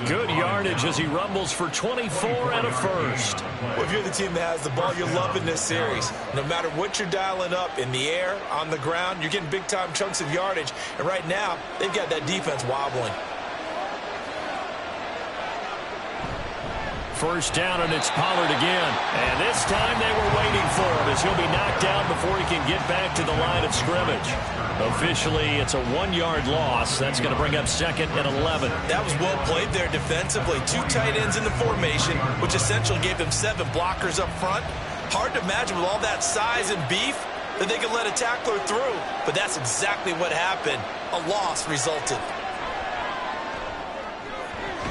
Speaker 1: Good yardage as he rumbles for 24 and a first.
Speaker 2: Well, if you're the team that has the ball, you're loving this series. No matter what you're dialing up, in the air, on the ground, you're getting big-time chunks of yardage. And right now, they've got that defense wobbling.
Speaker 1: First down, and it's Pollard again. And this time they were waiting for him as he'll be knocked down before he can get back to the line of scrimmage. Officially, it's a 1-yard loss. That's going to bring up 2nd and 11.
Speaker 2: That was well played there defensively. 2 tight ends in the formation, which essentially gave them 7 blockers up front. Hard to imagine with all that size and beef that they could let a tackler through. But that's exactly what happened. A loss resulted.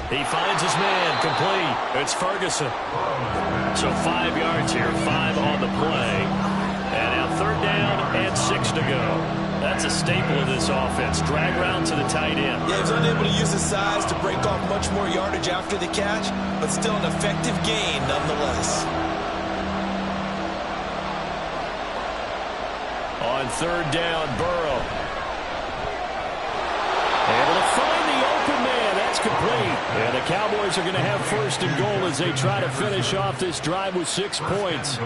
Speaker 1: He finds his man, complete. It's Ferguson. So 5 yards here, 5 on the play. And now 3rd down and 6 to go. That's a staple of this offense. Drag route to the tight end.
Speaker 2: Yeah, he was unable to use his size to break off much more yardage after the catch, but still an effective gain nonetheless.
Speaker 1: On 3rd down, Burrow. Able to find the open man. That's complete. And the Cowboys are going to have 1st and goal as they try to finish off this drive with 6 points.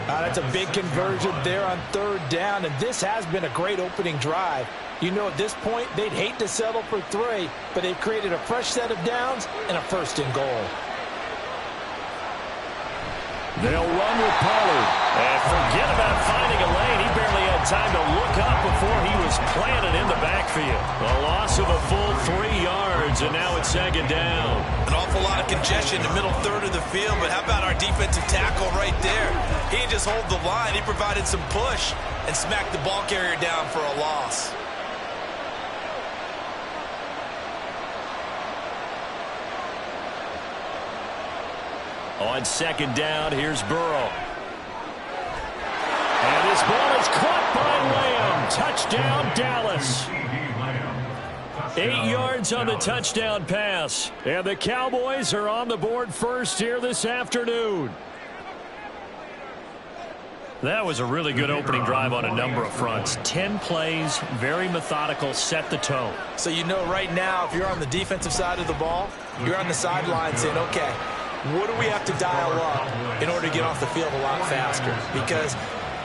Speaker 3: That's a big conversion there on 3rd down, and this has been a great opening drive. You know, at this point, they'd hate to settle for 3, but they've created a fresh set of downs and a 1st and goal.
Speaker 1: They'll run with Pollard. And forget about finding a lane. He barely had time to look up before he was planted in the backfield. A loss of a full 3 yards, and now it's 2nd down.
Speaker 2: An awful lot of congestion in the middle third of the field, but how about our defensive tackle right there? He didn't just hold the line. He provided some push and smacked the ball carrier down for a loss.
Speaker 1: On 2nd down, here's Burrow. And this ball is caught by Lamb. Touchdown, Dallas. 8 yards on the touchdown pass. And the Cowboys are on the board first here this afternoon. That was a really good opening drive on a number of fronts. 10 plays, very methodical, set the tone.
Speaker 2: So you know right now, if you're on the defensive side of the ball, you're on the sideline saying, okay, what do we have to dial up in order to get off the field a lot faster? Because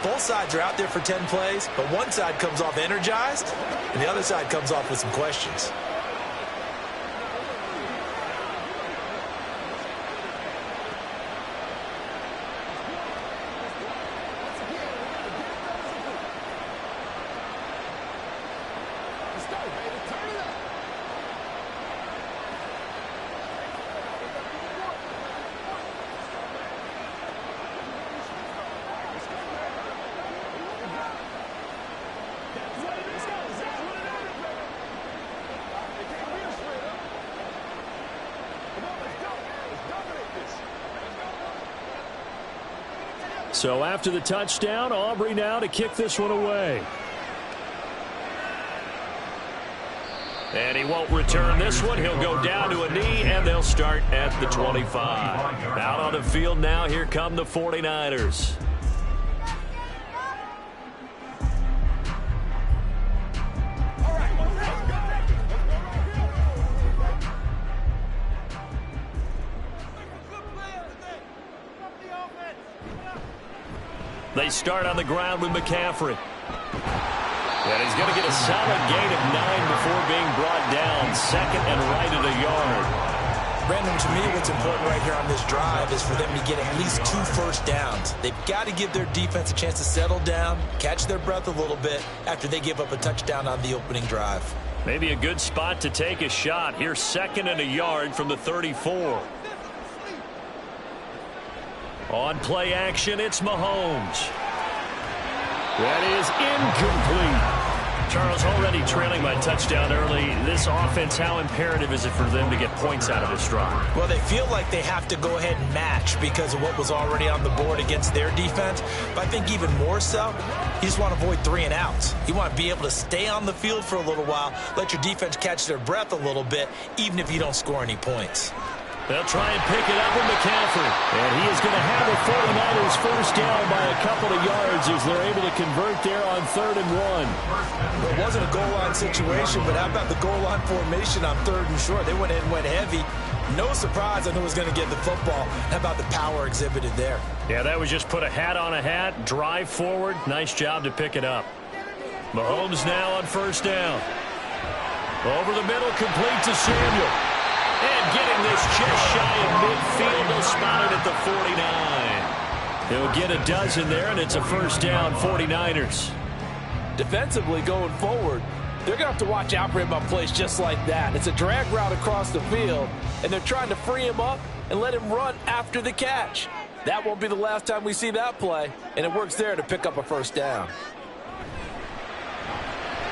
Speaker 2: both sides are out there for 10 plays, but one side comes off energized, and the other side comes off with some questions.
Speaker 1: So after the touchdown, Aubrey now to kick this one away. And he won't return this one. He'll go down to a knee, and they'll start at the 25. Out on the field now, here come the 49ers. They start on the ground with McCaffrey. And he's going to get a solid gain of 9 before being brought down. Second and right at a yard.
Speaker 2: Brandon, to me, what's important right here on this drive is for them to get at least 2 first downs. They've got to give their defense a chance to settle down, catch their breath a little bit after they give up a touchdown on the opening drive.
Speaker 1: Maybe a good spot to take a shot. Here's second and a yard from the 34. On play action, it's Mahomes. That is incomplete. Charles, already trailing by touchdown early. This offense, how imperative is it for them to get points out of this drive?
Speaker 2: Well, they feel like they have to go ahead and match because of what was already on the board against their defense. But I think even more so, you just want to avoid 3 and outs. You want to be able to stay on the field for a little while, let your defense catch their breath a little bit, even if you don't score any points.
Speaker 1: They'll try and pick it up with McCaffrey. And he is going to have the 49ers first down by a couple of yards as they're able to convert there on 3rd and 1.
Speaker 2: Well, it wasn't a goal line situation, but how about the goal line formation on 3rd and short? They went in and went heavy. No surprise on who was going to get the football. How about the power exhibited there?
Speaker 1: Yeah, that was just put a hat on a hat, drive forward. Nice job to pick it up. Mahomes now on first down. Over the middle, complete to Samuel. And getting this just shy of midfield, they'll spot it at the 49. He'll get a dozen there, and it's a first down, 49ers.
Speaker 3: Defensively going forward, they're going to have to watch out for him on plays just like that. It's a drag route across the field, and they're trying to free him up and let him run after the catch. That won't be the last time we see that play, and it works there to pick up a first down.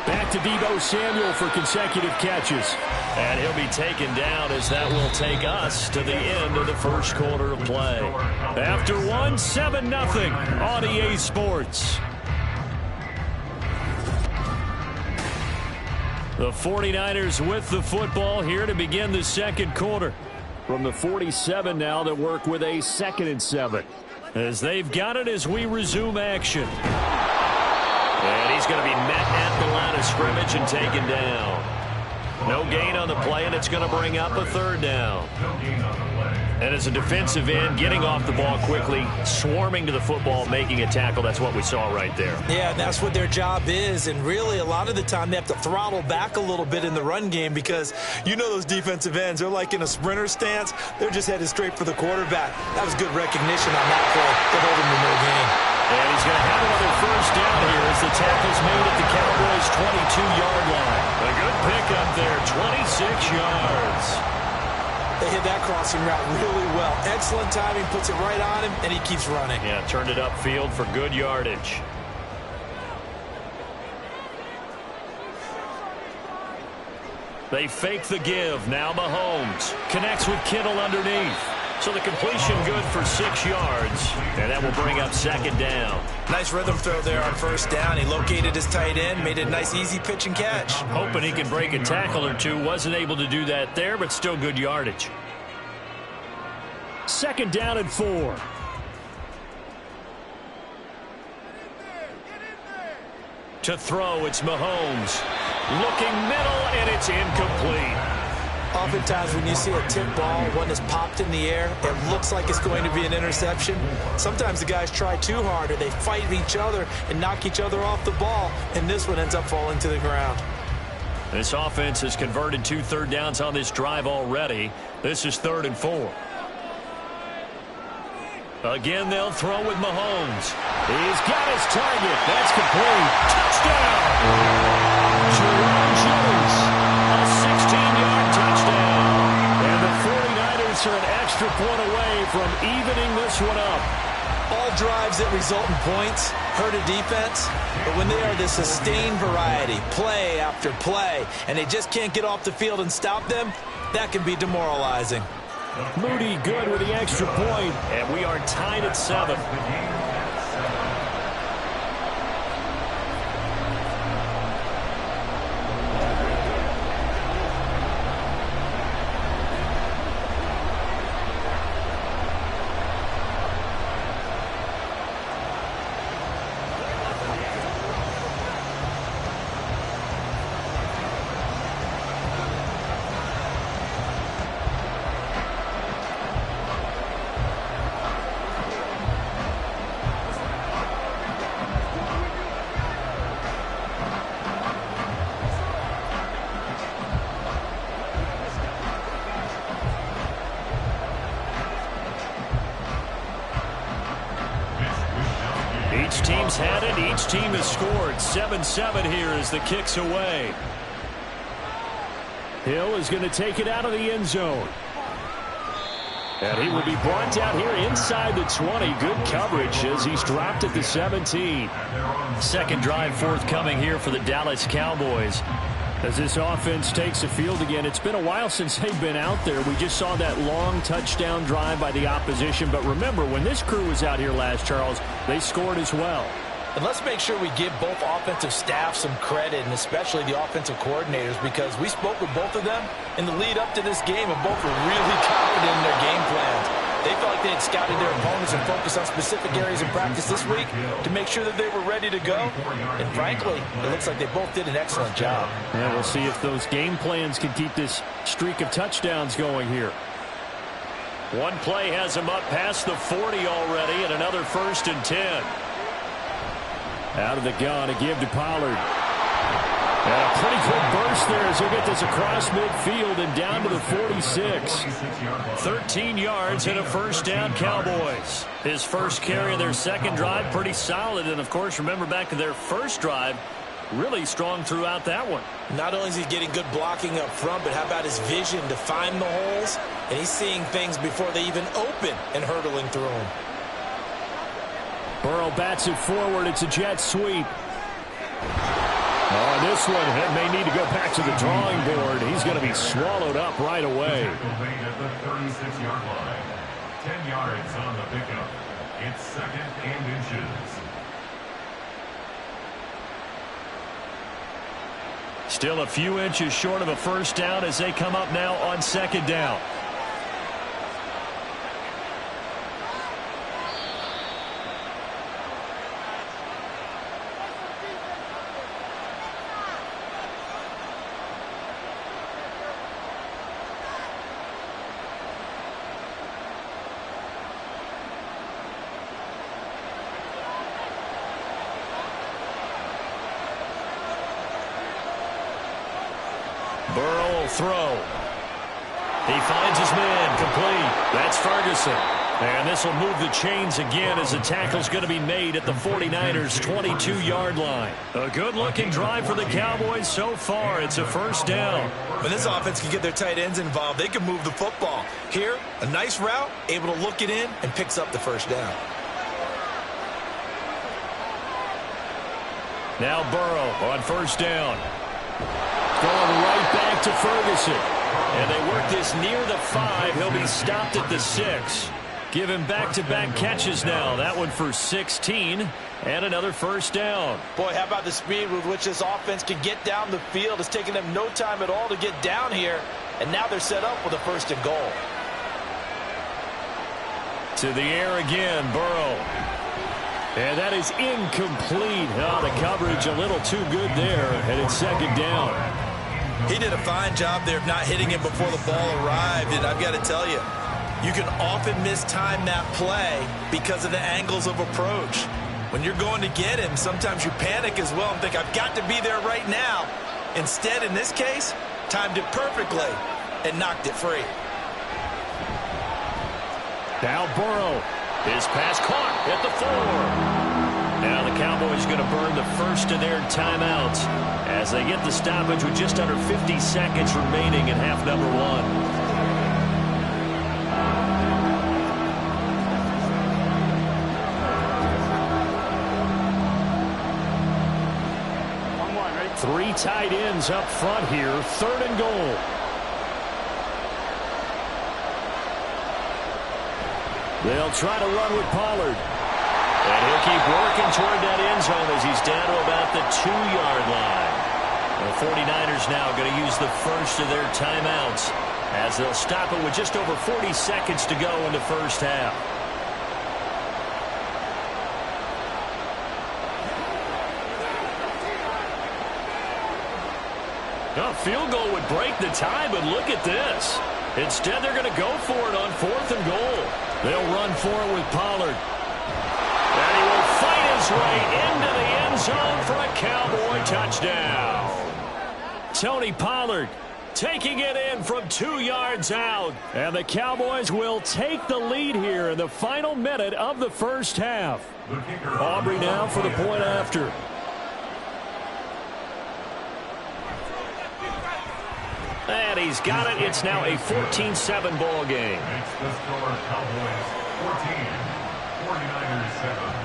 Speaker 1: Back to Deebo Samuel for consecutive catches. And he'll be taken down as that will take us to the end of the first quarter of play. After 1, 7-0 on EA Sports. The 49ers with the football here to begin the second quarter. From the 47 now, they work with a 2nd and 7. As they've got it as we resume action. And he's going to be met at the line of scrimmage and taken down. No gain on the play, and it's going to bring up a 3rd down. And as a defensive end, getting off the ball quickly, swarming to the football, making a tackle, that's what we saw right there.
Speaker 2: Yeah, that's what their job is, and really a lot of the time they have to throttle back a little bit in the run game because you know those defensive ends, they're like in a sprinter stance. They're just headed straight for the quarterback. That was good recognition on that play to hold him to no gain.
Speaker 1: And he's going to have another first down here as the tackle's made at the Cowboys' 22-yard line. A good pickup there, 26 yards.
Speaker 2: They hit that crossing route really well. Excellent timing, puts it right on him, and he keeps running.
Speaker 1: Yeah, turned it upfield for good yardage. They fake the give. Now Mahomes connects with Kittle underneath. So the completion good for 6 yards, and that will bring up 2nd down.
Speaker 2: Nice rhythm throw there on first down. He located his tight end, made a nice easy pitch and catch.
Speaker 1: Hoping he can break a tackle or two. Wasn't able to do that there, but still good yardage. 2nd down and 4. To throw, it's Mahomes. Looking middle, and it's incomplete.
Speaker 2: Oftentimes when you see a tip ball, one that's popped in the air, it looks like it's going to be an interception. Sometimes the guys try too hard or they fight each other and knock each other off the ball, and this one ends up falling to the ground.
Speaker 1: This offense has converted 2 third downs on this drive already. This is 3rd and 4. Again, they'll throw with Mahomes. He's got his target. That's complete. Touchdown! Jerome Jones, a 16-yard touchdown. And the 49ers are an extra point away from evening this one up.
Speaker 2: All drives that result in points hurt a defense, but when they are the sustained variety, play after play, and they just can't get off the field and stop them, that can be demoralizing.
Speaker 1: Moody good with the extra point, and we are tied at 7. Each team's had it. Each team has scored. 7-7 here as the kick's away. Hill is going to take it out of the end zone. And he will be brought down here inside the 20. Good coverage as he's dropped at the 17. Second drive forthcoming here for the Dallas Cowboys. As this offense takes the field again, it's been a while since they've been out there. We just saw that long touchdown drive by the opposition. But remember, when this crew was out here last, Charles, they scored as well.
Speaker 2: And let's make sure we give both offensive staff some credit, and especially the offensive coordinators, because we spoke with both of them in the lead up to this game, and both were really confident in their game plans. They felt like they had scouted their opponents and focused on specific areas of practice this week to make sure that they were ready to go. And frankly, it looks like they both did an excellent job.
Speaker 1: Yeah, we'll see if those game plans can keep this streak of touchdowns going here. One play has him up past the 40 already, and another 1st and 10. Out of the gun to give to Pollard. And a pretty good burst there as he'll get this across midfield and down to the 46. 13 yards and a 1st down, Cowboys. His first carry of their second drive, pretty solid. And, of course, remember back to their first drive, really strong throughout that one.
Speaker 2: Not only is he getting good blocking up front, but how about his vision to find the holes? And he's seeing things before they even open and hurdling through them.
Speaker 1: Burrow bats it forward. It's a jet sweep. Oh, this one may need to go back to the drawing board. He's going to be swallowed up right away.
Speaker 4: At the 36-yard line. 10 yards on the pickup. It's 2nd and inches.
Speaker 1: Still a few inches short of a 1st down as they come up now on 2nd down. Burrow will throw. He finds his man complete. That's Ferguson. And this will move the chains again as the tackle's going to be made at the 49ers' 22-yard line. A good-looking drive for the Cowboys so far. It's a 1st down.
Speaker 2: When this offense can get their tight ends involved, they can move the football. Here, a nice route, able to look it in, and picks up the 1st down.
Speaker 1: Now Burrow on 1st down. Going right back to Ferguson. And they work this near the 5. He'll be stopped at the 6. Give him back-to-back catches now. That one for 16. And another 1st down.
Speaker 2: Boy, how about the speed with which this offense can get down the field? It's taken them no time at all to get down here. And now they're set up with a 1st and goal.
Speaker 1: To the air again, Burrow. And that is incomplete. Oh, the coverage a little too good there, and it's second down.
Speaker 2: He did a fine job there of not hitting him before the ball arrived, and I've got to tell you, you can often mistime that play because of the angles of approach. When you're going to get him, sometimes you panic as well and think, I've got to be there right now. Instead, in this case, timed it perfectly and knocked it free.
Speaker 1: Now Burrow. His pass caught at the 4. Now the Cowboys going to burn the first of their timeouts as they get the stoppage with just under 50 seconds remaining in half number 1. Three tight ends up front here, 3rd and goal. They'll try to run with Pollard. And he'll keep working toward that end zone as he's down to about the 2-yard line. The 49ers now going to use the first of their timeouts as they'll stop it with just over 40 seconds to go in the first half. A field goal would break the tie, but look at this. Instead, they're going to go for it on 4th and goal. They'll run for it with Pollard. And he will fight his way into the end zone for a Cowboy touchdown. Tony Pollard taking it in from 2 yards out. And the Cowboys will take the lead here in the final minute of the first half. Aubrey now for the point after. And he's got it. It's now a 14-7 ball game.
Speaker 4: Makes the score Cowboys 14, 49ers 7.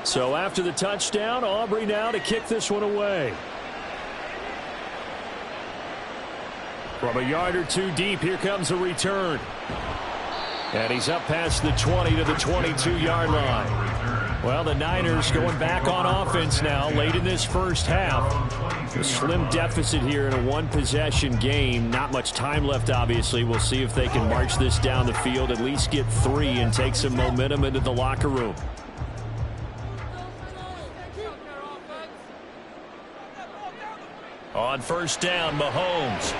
Speaker 1: So after the touchdown, Aubrey now to kick this one away. From a yard or two deep, here comes a return. And he's up past the 20 to the 22-yard line. Well, the Niners going back on offense now late in this first half. A slim deficit here in a one-possession game. Not much time left, obviously. We'll see if they can march this down the field, at least get 3 and take some momentum into the locker room. On first down, Mahomes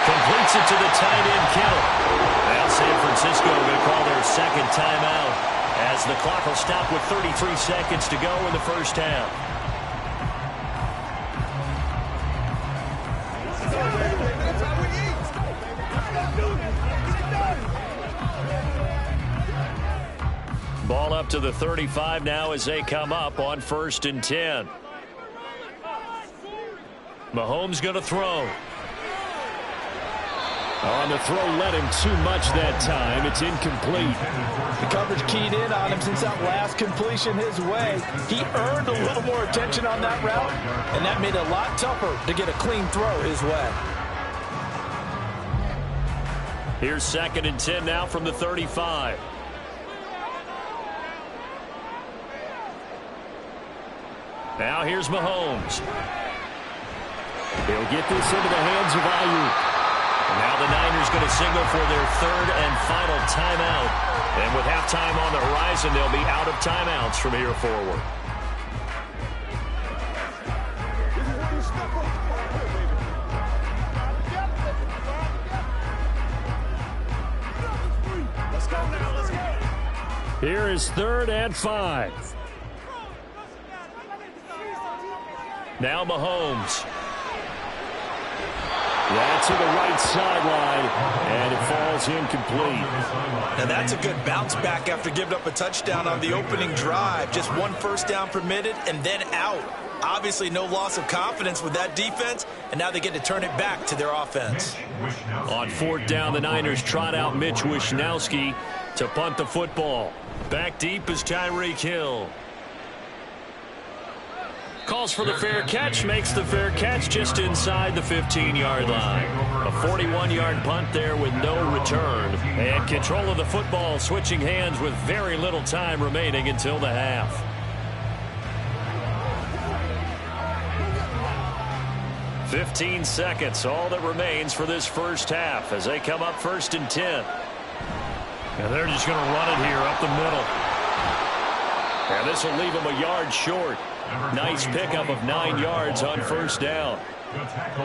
Speaker 1: completes it to the tight end, Kittle. Now San Francisco going to call their second timeout as the clock will stop with 33 seconds to go in the first half. Ball up to the 35 now as they come up on 1st and 10. Mahomes going to throw. On the throw, led him too much that time. It's incomplete.
Speaker 3: The coverage keyed in on him since that last completion his way. He earned a little more attention on that route, and that made it a lot tougher to get a clean throw his way.
Speaker 1: Here's 2nd and 10 now from the 35. Now here's Mahomes. He'll get this into the hands of Ayuk. And now the Niners going to signal for their 3rd and final timeout. And with halftime on the horizon, they'll be out of timeouts from here forward. Here is 3rd and 5. Now Mahomes. That's to the right sideline, and it falls incomplete.
Speaker 2: Now that's a good bounce back after giving up a touchdown on the opening drive. Just 1 first down permitted and then out. Obviously, no loss of confidence with that defense, and now they get to turn it back to their offense.
Speaker 1: On fourth down, the Niners trot out Mitch Wishnowsky to punt the football. Back deep is Tyreek Hill. Calls for the fair catch, makes the fair catch just inside the 15-yard line. A 41-yard punt there with no return. And control of the football, switching hands with very little time remaining until the half. "15 seconds, all that remains for this first half as they come up 1st and 10. And they're just going to run it here up the middle. And this will leave them a yard short. Nice pickup of 9 yards on first down.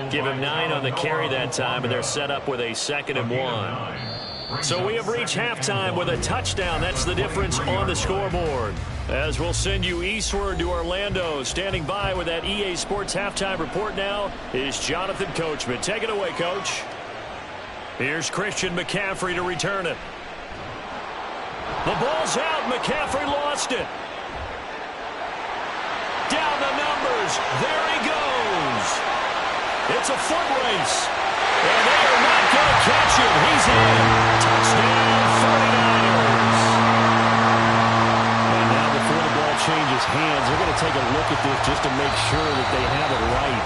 Speaker 1: Give him 9 on the carry that time, and they're set up with a 2nd and 1. So we have reached halftime with a touchdown. That's the difference on the scoreboard. As we'll send you eastward to Orlando. Standing by with that EA Sports halftime report now is Jonathan Coachman. Take it away, Coach. Here's Christian McCaffrey to return it. The ball's out. McCaffrey lost it. Down the numbers. There he goes. It's a foot race. And they are not going to catch him. He's in. Touchdown, 49ers. And now before the ball changes hands, they're going to take a look at this just to make sure that they have it right.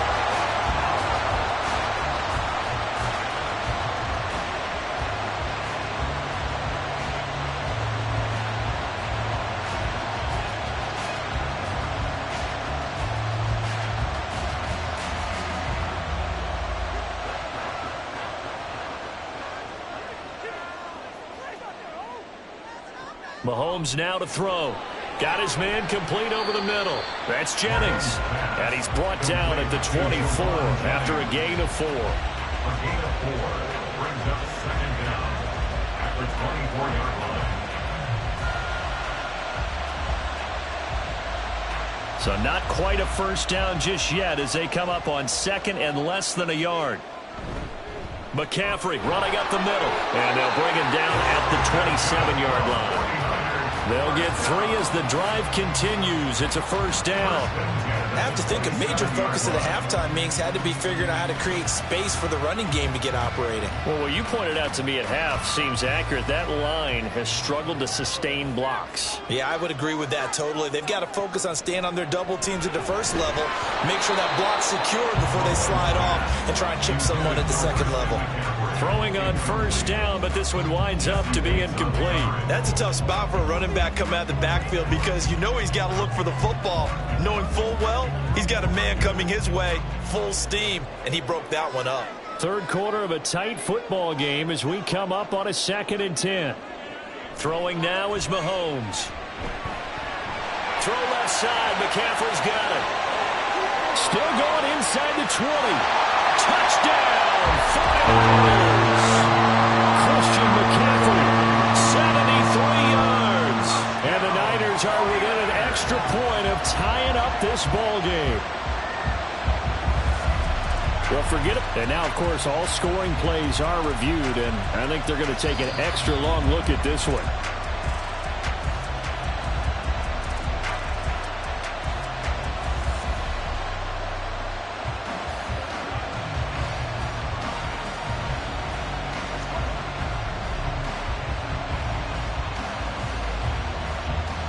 Speaker 1: Mahomes now to throw. Got his man complete over the middle. That's Jennings. And he's brought down at the 24 after a gain of 4.
Speaker 4: A gain of 4 brings up 2nd down at the 24-yard line.
Speaker 1: So not quite a first down just yet as they come up on 2nd and less than a yard. McCaffrey running up the middle. And they'll bring him down at the 27-yard line. They'll get 3 as the drive continues. It's a first down.
Speaker 2: I have to think a major focus of the halftime meetings had to be figuring out how to create space for the running game to get operating.
Speaker 1: Well, what you pointed out to me at half seems accurate. That line has struggled to sustain blocks.
Speaker 2: Yeah, I would agree with that totally. They've got to focus on staying on their double teams at the first level, make sure that block's secure before they slide off and try and chip someone at the second level.
Speaker 1: Throwing on first down, but this one winds up to be incomplete.
Speaker 2: That's a tough spot for a running back coming out of the backfield because you know he's got to look for the football, knowing full well he's got a man coming his way, full steam, and he broke that one up.
Speaker 1: Third quarter of a tight football game as we come up on a 2nd and 10. Throwing now is Mahomes. Throw left side. McCaffrey's got it. Still going inside the 20. Touchdown, 49ers. Christian McCaffrey, 73 yards. And the Niners are within an extra point of tying up this ball game. Well, forget it. And now, of course, all scoring plays are reviewed, and I think they're going to take an extra long look at this one.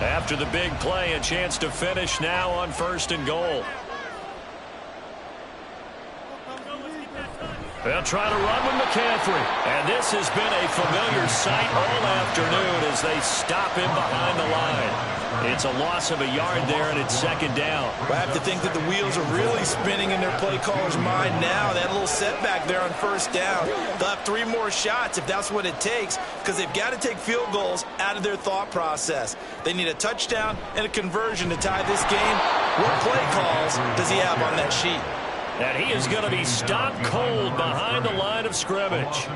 Speaker 1: After the big play, a chance to finish now on 1st and goal. They'll try to run with McCaffrey. And this has been a familiar sight all afternoon as they stop him behind the line. It's a loss of a yard there, and it's 2nd down.
Speaker 2: I have to think that the wheels are really spinning in their play caller's mind now. That little setback there on first down. They'll have 3 more shots if that's what it takes because they've got to take field goals out of their thought process. They need a touchdown and a conversion to tie this game. What play calls does he have on that sheet?
Speaker 1: And he is going to be stopped cold behind the line of scrimmage.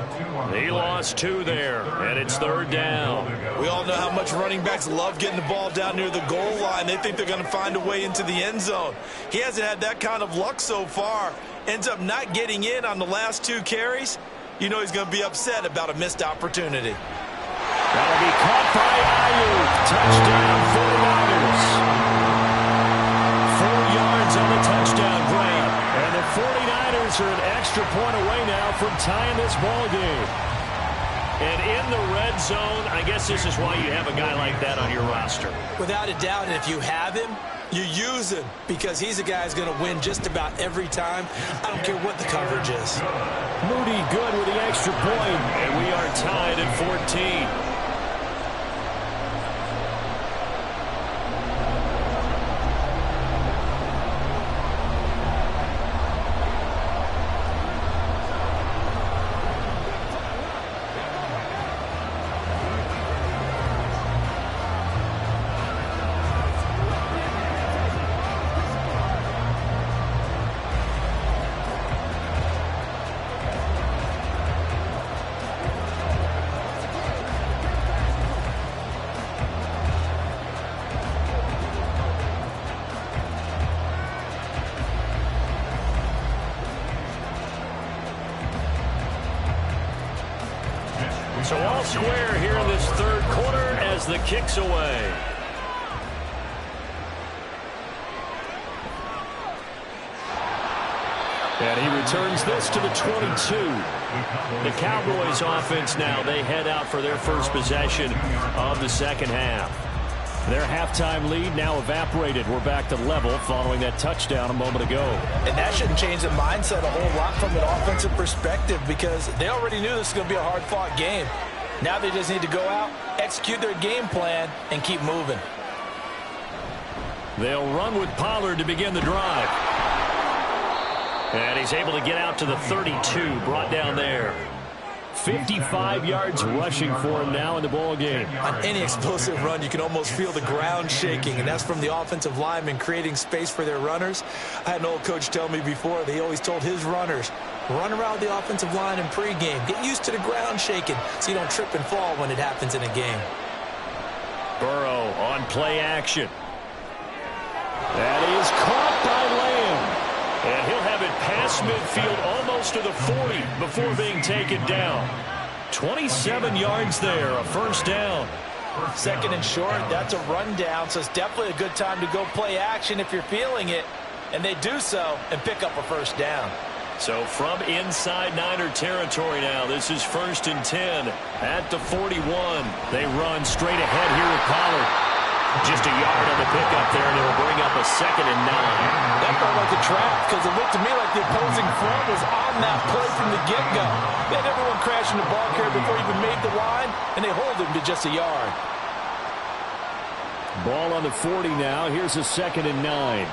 Speaker 1: He lost 2 there, and it's 3rd down.
Speaker 2: We all know how much running backs love getting the ball down near the goal line. They think they're going to find a way into the end zone. He hasn't had that kind of luck so far. Ends up not getting in on the last 2 carries. You know he's going to be upset about a missed opportunity.
Speaker 1: That'll be caught by Ayuk. Touchdown, 49ers. 4 yards yards on the touchdown grab. And the 49ers are an extra point away now from tying this ball game. And in the red zone, I guess this is why you have a guy like that on your roster.
Speaker 2: Without a doubt, and if you have him, you use him because he's a guy who's going to win just about every time. I don't care what the coverage is.
Speaker 1: Moody good with the extra point, and we are tied at 14. So all square here in this third quarter as the kick's away. And he returns this to the 22. The Cowboys offense now, they head out for their first possession of the second half. Their halftime lead now evaporated. We're back to level following that touchdown a moment ago.
Speaker 2: And that shouldn't change the mindset a whole lot from an offensive perspective because they already knew this was going to be a hard-fought game. Now they just need to go out, execute their game plan, and keep moving.
Speaker 1: They'll run with Pollard to begin the drive. And he's able to get out to the 32, brought down there. 55 yards rushing for him now in the ball game.
Speaker 2: On any explosive run, you can almost feel the ground shaking, and that's from the offensive linemen creating space for their runners. I had an old coach tell me before, they always told his runners, run around the offensive line in pregame. Get used to the ground shaking so you don't trip and fall when it happens in a game.
Speaker 1: Burrow on play action. That is caught by Lamb. And he'll have it past midfield almost to the 40 before being taken down. 27 yards there, a first down.
Speaker 2: Second and short, that's a rundown, so it's definitely a good time to go play action if you're feeling it. And they do so and pick up a first down.
Speaker 1: So from inside Niner territory now, this is 1st and 10 at the 41. They run straight ahead here with Pollard. Just a yard on the pickup there, and it'll bring up a 2nd and 9.
Speaker 2: That felt like a trap because it looked to me like the opposing front was on that play from the get-go. They had everyone crashing the ball carrier before he even made the line, and they hold him to just a yard.
Speaker 1: Ball on the 40 now. Here's a 2nd and 9.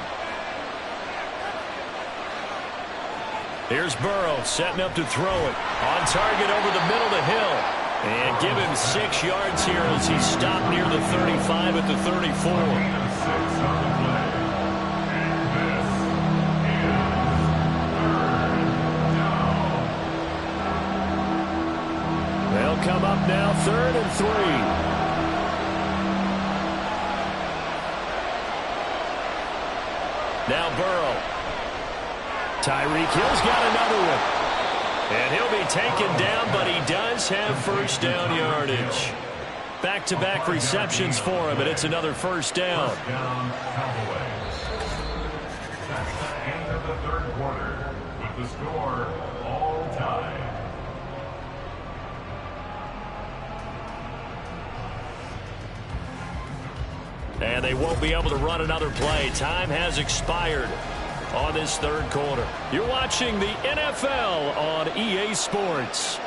Speaker 1: Here's Burrow setting up to throw it. On target over the middle to Hill. And give him 6 yards here as he's stopped near the 35 at the 34. They'll come up now 3rd and 3. Now Burrow. Tyreek Hill's got another one. And he'll be taken down, but he does have first down yardage. Back-to-back receptions for him, and it's another first down.
Speaker 4: First down, Cowboys. End of the third quarter with the score all tied.
Speaker 1: And they won't be able to run another play. Time has expired on this third quarter. You're watching the NFL on EA Sports.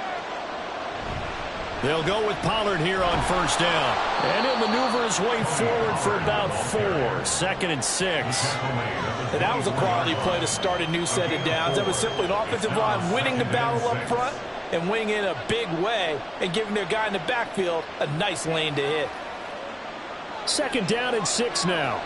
Speaker 1: They'll go with Pollard here on first down. And he'll maneuver his way forward for about 4. 2nd and 6.
Speaker 2: And that was a quality play to start a new set of downs. That was simply an offensive line winning the battle up front and winning in a big way and giving their guy in the backfield a nice lane to hit.
Speaker 1: 2nd down and 6 now.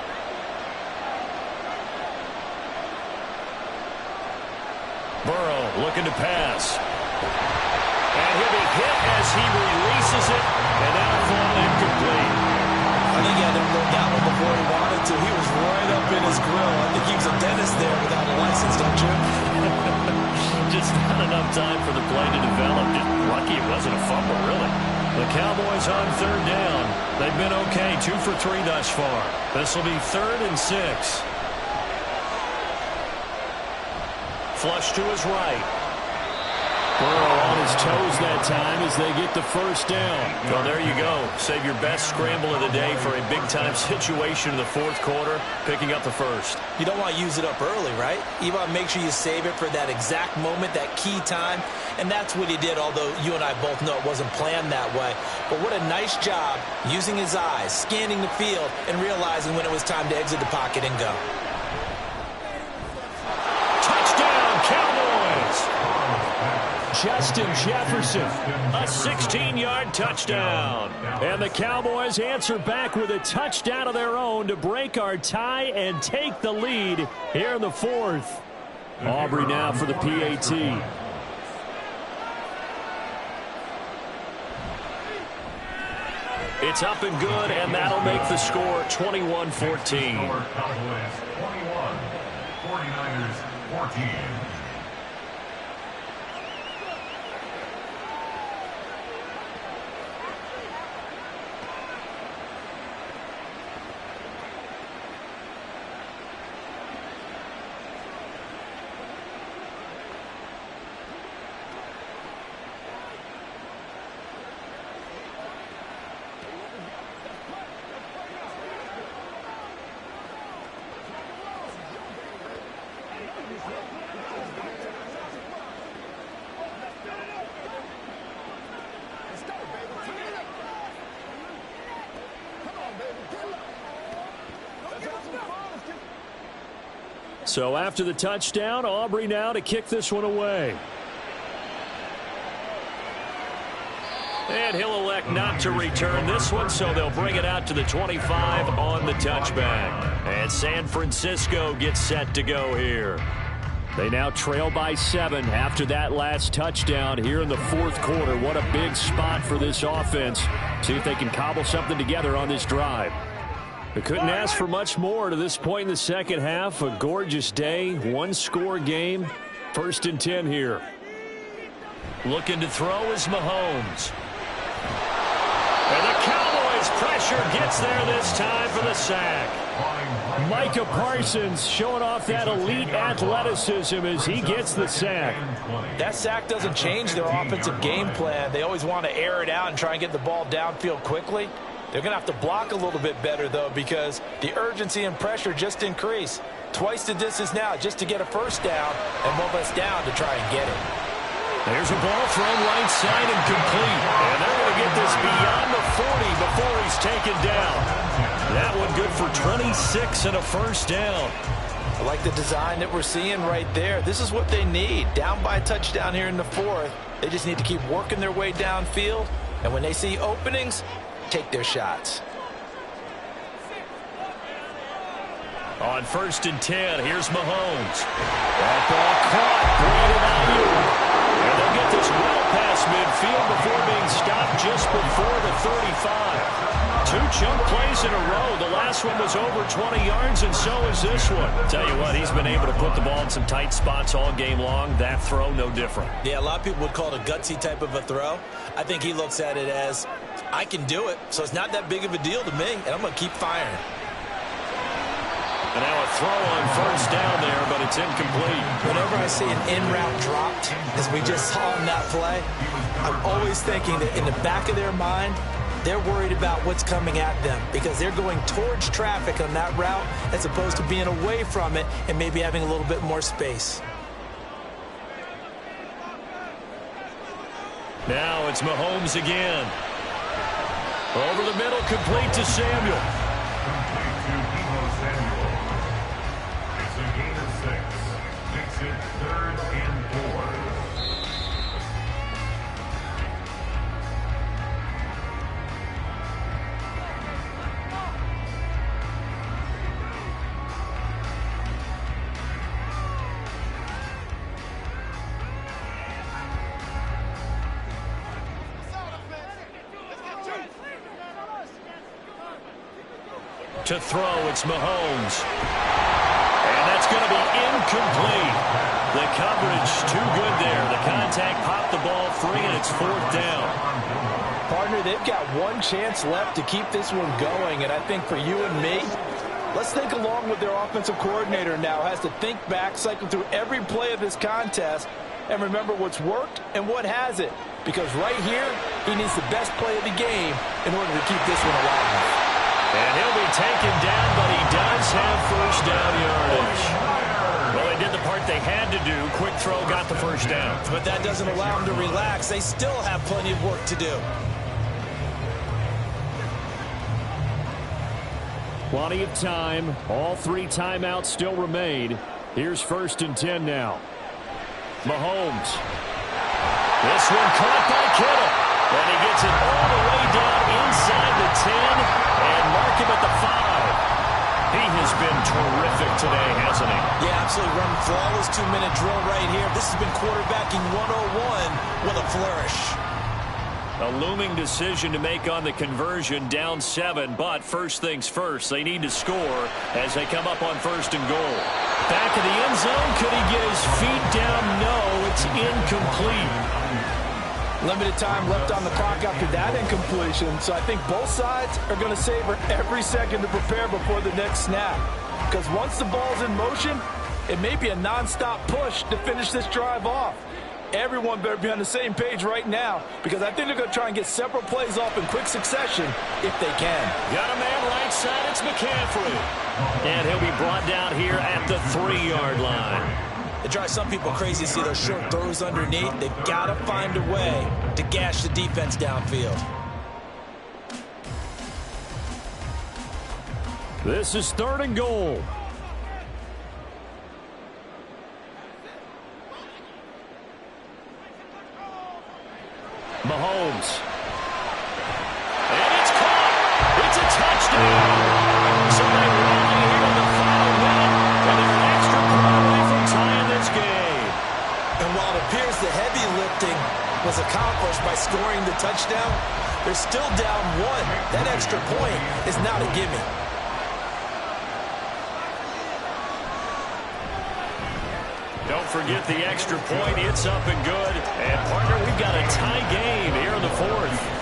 Speaker 1: Burrow looking to pass. And he'll be hit as he releases it, and that'll fall incomplete.
Speaker 2: I think he had to go down before he wanted to. He was right up in his grill. I think he was a dentist there without a license, don't you?
Speaker 1: Just not enough time for the play to develop. Just lucky it wasn't a fumble, really. The Cowboys on 3rd down. They've been okay, 2 for 3 thus far. This will be 3rd and 6. Flush to his right. Burrow on his toes that time as they get the first down. Well, there you go. Save your best scramble of the day for a big-time situation in the fourth quarter, picking up the first.
Speaker 2: You don't want to use it up early, right? You want to make sure you save it for that exact moment, that key time, and that's what he did, although you and I both know it wasn't planned that way. But what a nice job using his eyes, scanning the field, and realizing when it was time to exit the pocket and go.
Speaker 1: Touchdown, Cowboys! Justin Jefferson, a 16-yard touchdown. And the Cowboys answer back with a touchdown of their own to break our tie and take the lead here in the fourth. Aubrey now for the PAT. It's up and good, and that'll make the score 21-14.
Speaker 4: Cowboys 21, 49ers 14.
Speaker 1: So after the touchdown, Aubrey now to kick this one away. And he'll elect not to return this one, so they'll bring it out to the 25 on the touchback. And San Francisco gets set to go here. They now trail by 7 after that last touchdown here in the fourth quarter. What a big spot for this offense. See if they can cobble something together on this drive. They couldn't ask for much more to this point in the second half. A gorgeous day, one-score game. 1st and 10 here. Looking to throw is Mahomes. And the Cowboys pressure gets there this time for the sack. Micah Parsons showing off that elite athleticism as he gets the sack.
Speaker 2: That sack doesn't change their offensive game plan. They always want to air it out and try and get the ball downfield quickly. They're going to have to block a little bit better, though, because the urgency and pressure just increase. Twice the distance now just to get a first down and one less down to try and get it.
Speaker 1: There's a ball thrown right side and complete. And they're going to get this beyond the 40 before he's taken down. That one good for 26 and a first down.
Speaker 2: I like the design that we're seeing right there. This is what they need. Down by a touchdown here in the fourth. They just need to keep working their way downfield. And when they see openings, take their shots.
Speaker 1: On 1st and 10, here's Mahomes. That ball caught. Brandon Ayuk. And they'll get this well past midfield before being stopped just before the 35. 2 chunk plays in a row. The last one was over 20 yards, and so is this one. Tell you what, he's been able to put the ball in some tight spots all game long. That throw, no different.
Speaker 2: Yeah, a lot of people would call it a gutsy type of a throw. I think he looks at it as, I can do it, so it's not that big of a deal to me, and I'm going to keep firing.
Speaker 1: And now a throw on 1st down there, but it's incomplete.
Speaker 2: Whenever I see an in-route dropped, as we just saw in that play, I'm always thinking that in the back of their mind, they're worried about what's coming at them because they're going towards traffic on that route as opposed to being away from it and maybe having a little bit more space.
Speaker 1: Now it's Mahomes again. Over the middle, complete to Samuel.
Speaker 4: Complete to Deebo Samuel. It's a gain of 6. Makes it 3rd and 4.
Speaker 1: To throw, it's Mahomes. And that's going to be incomplete. The coverage too good there. The contact popped the ball free, and it's 4th down.
Speaker 2: Partner, they've got one chance left to keep this one going, and I think for you and me,
Speaker 3: Let's think along with their offensive coordinator now. Has to think back, cycle through every play of this contest, and remember what's worked and what hasn't. Because right here, he needs the best play of the game in order to keep this one alive.
Speaker 1: And he'll be taken down, but he does have first down yardage. Well, they did the part they had to do. Quick throw got the first down.
Speaker 2: But that doesn't allow them to relax. They still have plenty of work to do.
Speaker 1: Plenty of time. All 3 timeouts still remain. Here's 1st and 10 now. Mahomes. This one caught by Kittle. And he gets it all the way down inside the 10 and mark him at the 5. He has been terrific today, hasn't he?
Speaker 2: Yeah, absolutely. Running flawless 2-minute drill right here. This has been quarterbacking 101 with a flourish.
Speaker 1: A looming decision to make on the conversion, down 7, but first things first, they need to score as they come up on 1st and goal. Back in the end zone, could he get his feet down? No, it's incomplete.
Speaker 3: Limited time left on the clock after that incompletion, so I think both sides are going to savor every second to prepare before the next snap. Because once the ball's in motion, it may be a non-stop push to finish this drive off. Everyone better be on the same page right now, because I think they're going to try and get several plays off in quick succession if they can.
Speaker 1: Got a man right side, it's McCaffrey. And he'll be brought down here at the 3-yard line.
Speaker 2: It drives some people crazy to see those short throws underneath. They've got to find a way to gash the defense downfield.
Speaker 1: This is 3rd and goal. Mahomes. And it's caught. It's a touchdown. So they rally here in the final minute, and they're an extra point away from tying this game.
Speaker 2: And while it appears the heavy lifting was accomplished by scoring the touchdown, they're still down 1. That extra point is not a gimme.
Speaker 1: Don't forget the extra point. It's up and good. And, partner, we've got a tie game here in the 4th.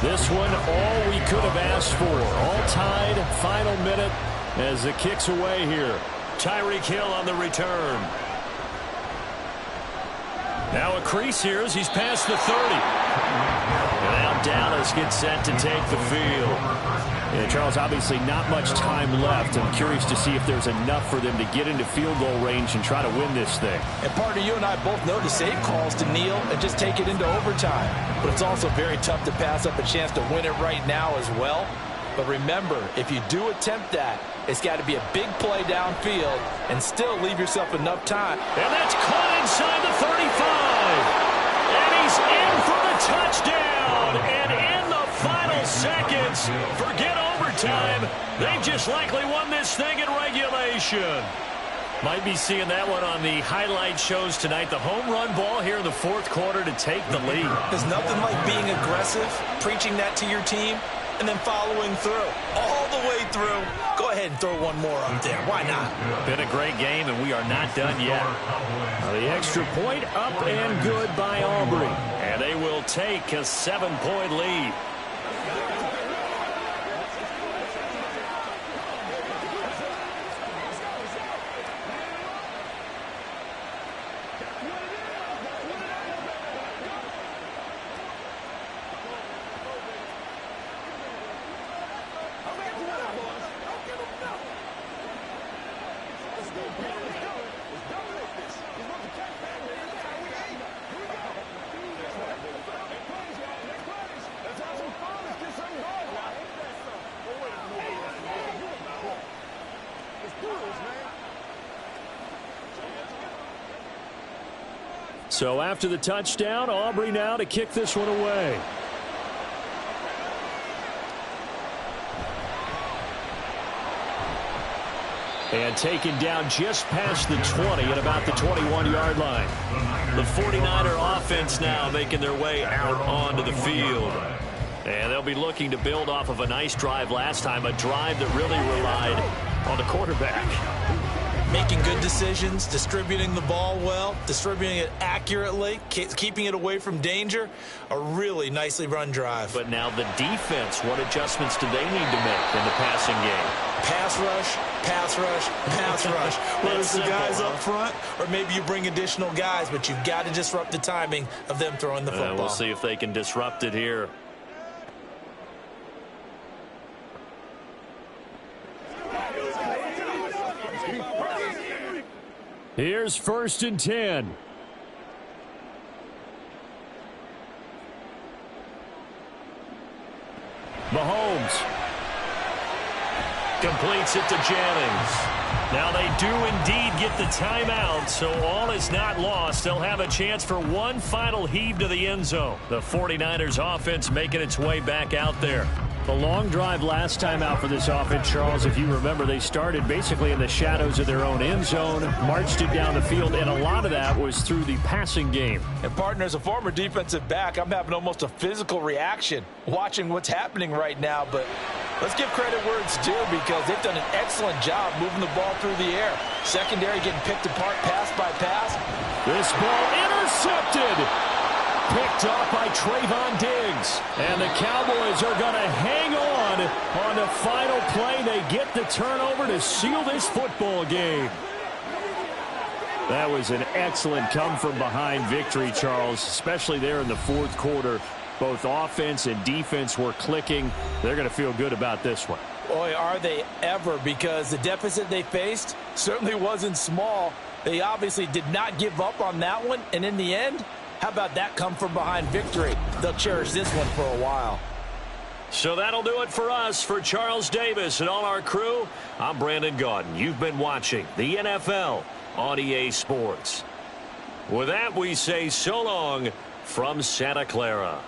Speaker 1: This one, all we could have asked for. All tied, final minute as it kicks away here. Tyreek Hill on the return. Now a crease here as he's past the 30. And now Dallas gets set to take the field. And Charles, obviously not much time left. I'm curious to see if there's enough for them to get into field goal range and try to win this thing.
Speaker 3: And partner, you and I both know the safe calls to kneel and just take it into overtime. But it's also very tough to pass up a chance to win it right now as well. But remember, if you do attempt that, it's got to be a big play downfield and still leave yourself enough time.
Speaker 1: And that's caught inside the 35. And he's in for the touchdown. And in the final seconds, forget overtime. They just likely won this thing in regulation. Might be seeing that one on the highlight shows tonight. The home run ball here in the 4th quarter to take the lead.
Speaker 2: There's nothing like being aggressive, preaching that to your team, and then following through. All the way through. Go ahead and throw one more up there. Why not?
Speaker 1: Been a great game, and we are not done yet. The extra point up and good by Aubrey. And they will take a 7-point lead. So after the touchdown, Aubrey now to kick this one away. And taken down just past the 20 at about the 21-yard line. The 49er offense now making their way out onto the field. And they'll be looking to build off of a nice drive last time, a drive that really relied on the quarterback.
Speaker 2: Making good decisions, distributing the ball well, distributing it accurately, keeping it away from danger. A really nicely run drive.
Speaker 1: But now the defense, what adjustments do they need to make in the passing game?
Speaker 2: Pass rush, pass rush, pass rush. Whether it's the guys up front or maybe you bring additional guys, but you've got to disrupt the timing of them throwing the football.
Speaker 1: We'll see if they can disrupt it here. Here's 1st and 10. Mahomes completes it to Jennings. Now they do indeed get the timeout, so all is not lost. They'll have a chance for one final heave to the end zone. The 49ers offense making its way back out there. The long drive last time out for this offense, Charles, if you remember, they started basically in the shadows of their own end zone, marched it down the field, and a lot of that was through the passing game.
Speaker 2: And partner, as a former defensive back, I'm having almost a physical reaction watching what's happening right now. But let's give credit where it's due because they've done an excellent job moving the ball through the air. Secondary getting picked apart pass by pass.
Speaker 1: This ball intercepted. Picked off by Trayvon Diggs. And the Cowboys are going to hang on the final play. They get the turnover to seal this football game. That was an excellent come-from-behind victory, Charles, especially there in the fourth quarter. Both offense and defense were clicking. They're going to feel good about this one.
Speaker 2: Boy, are they ever, because the deficit they faced certainly wasn't small. They obviously did not give up on that one, and in the end, how about that come-from-behind victory? They'll cherish this one for a while.
Speaker 1: So that'll do it for us. For Charles Davis and all our crew, I'm Brandon Gaudin. You've been watching the NFL on EA Sports. With that, we say so long from Santa Clara.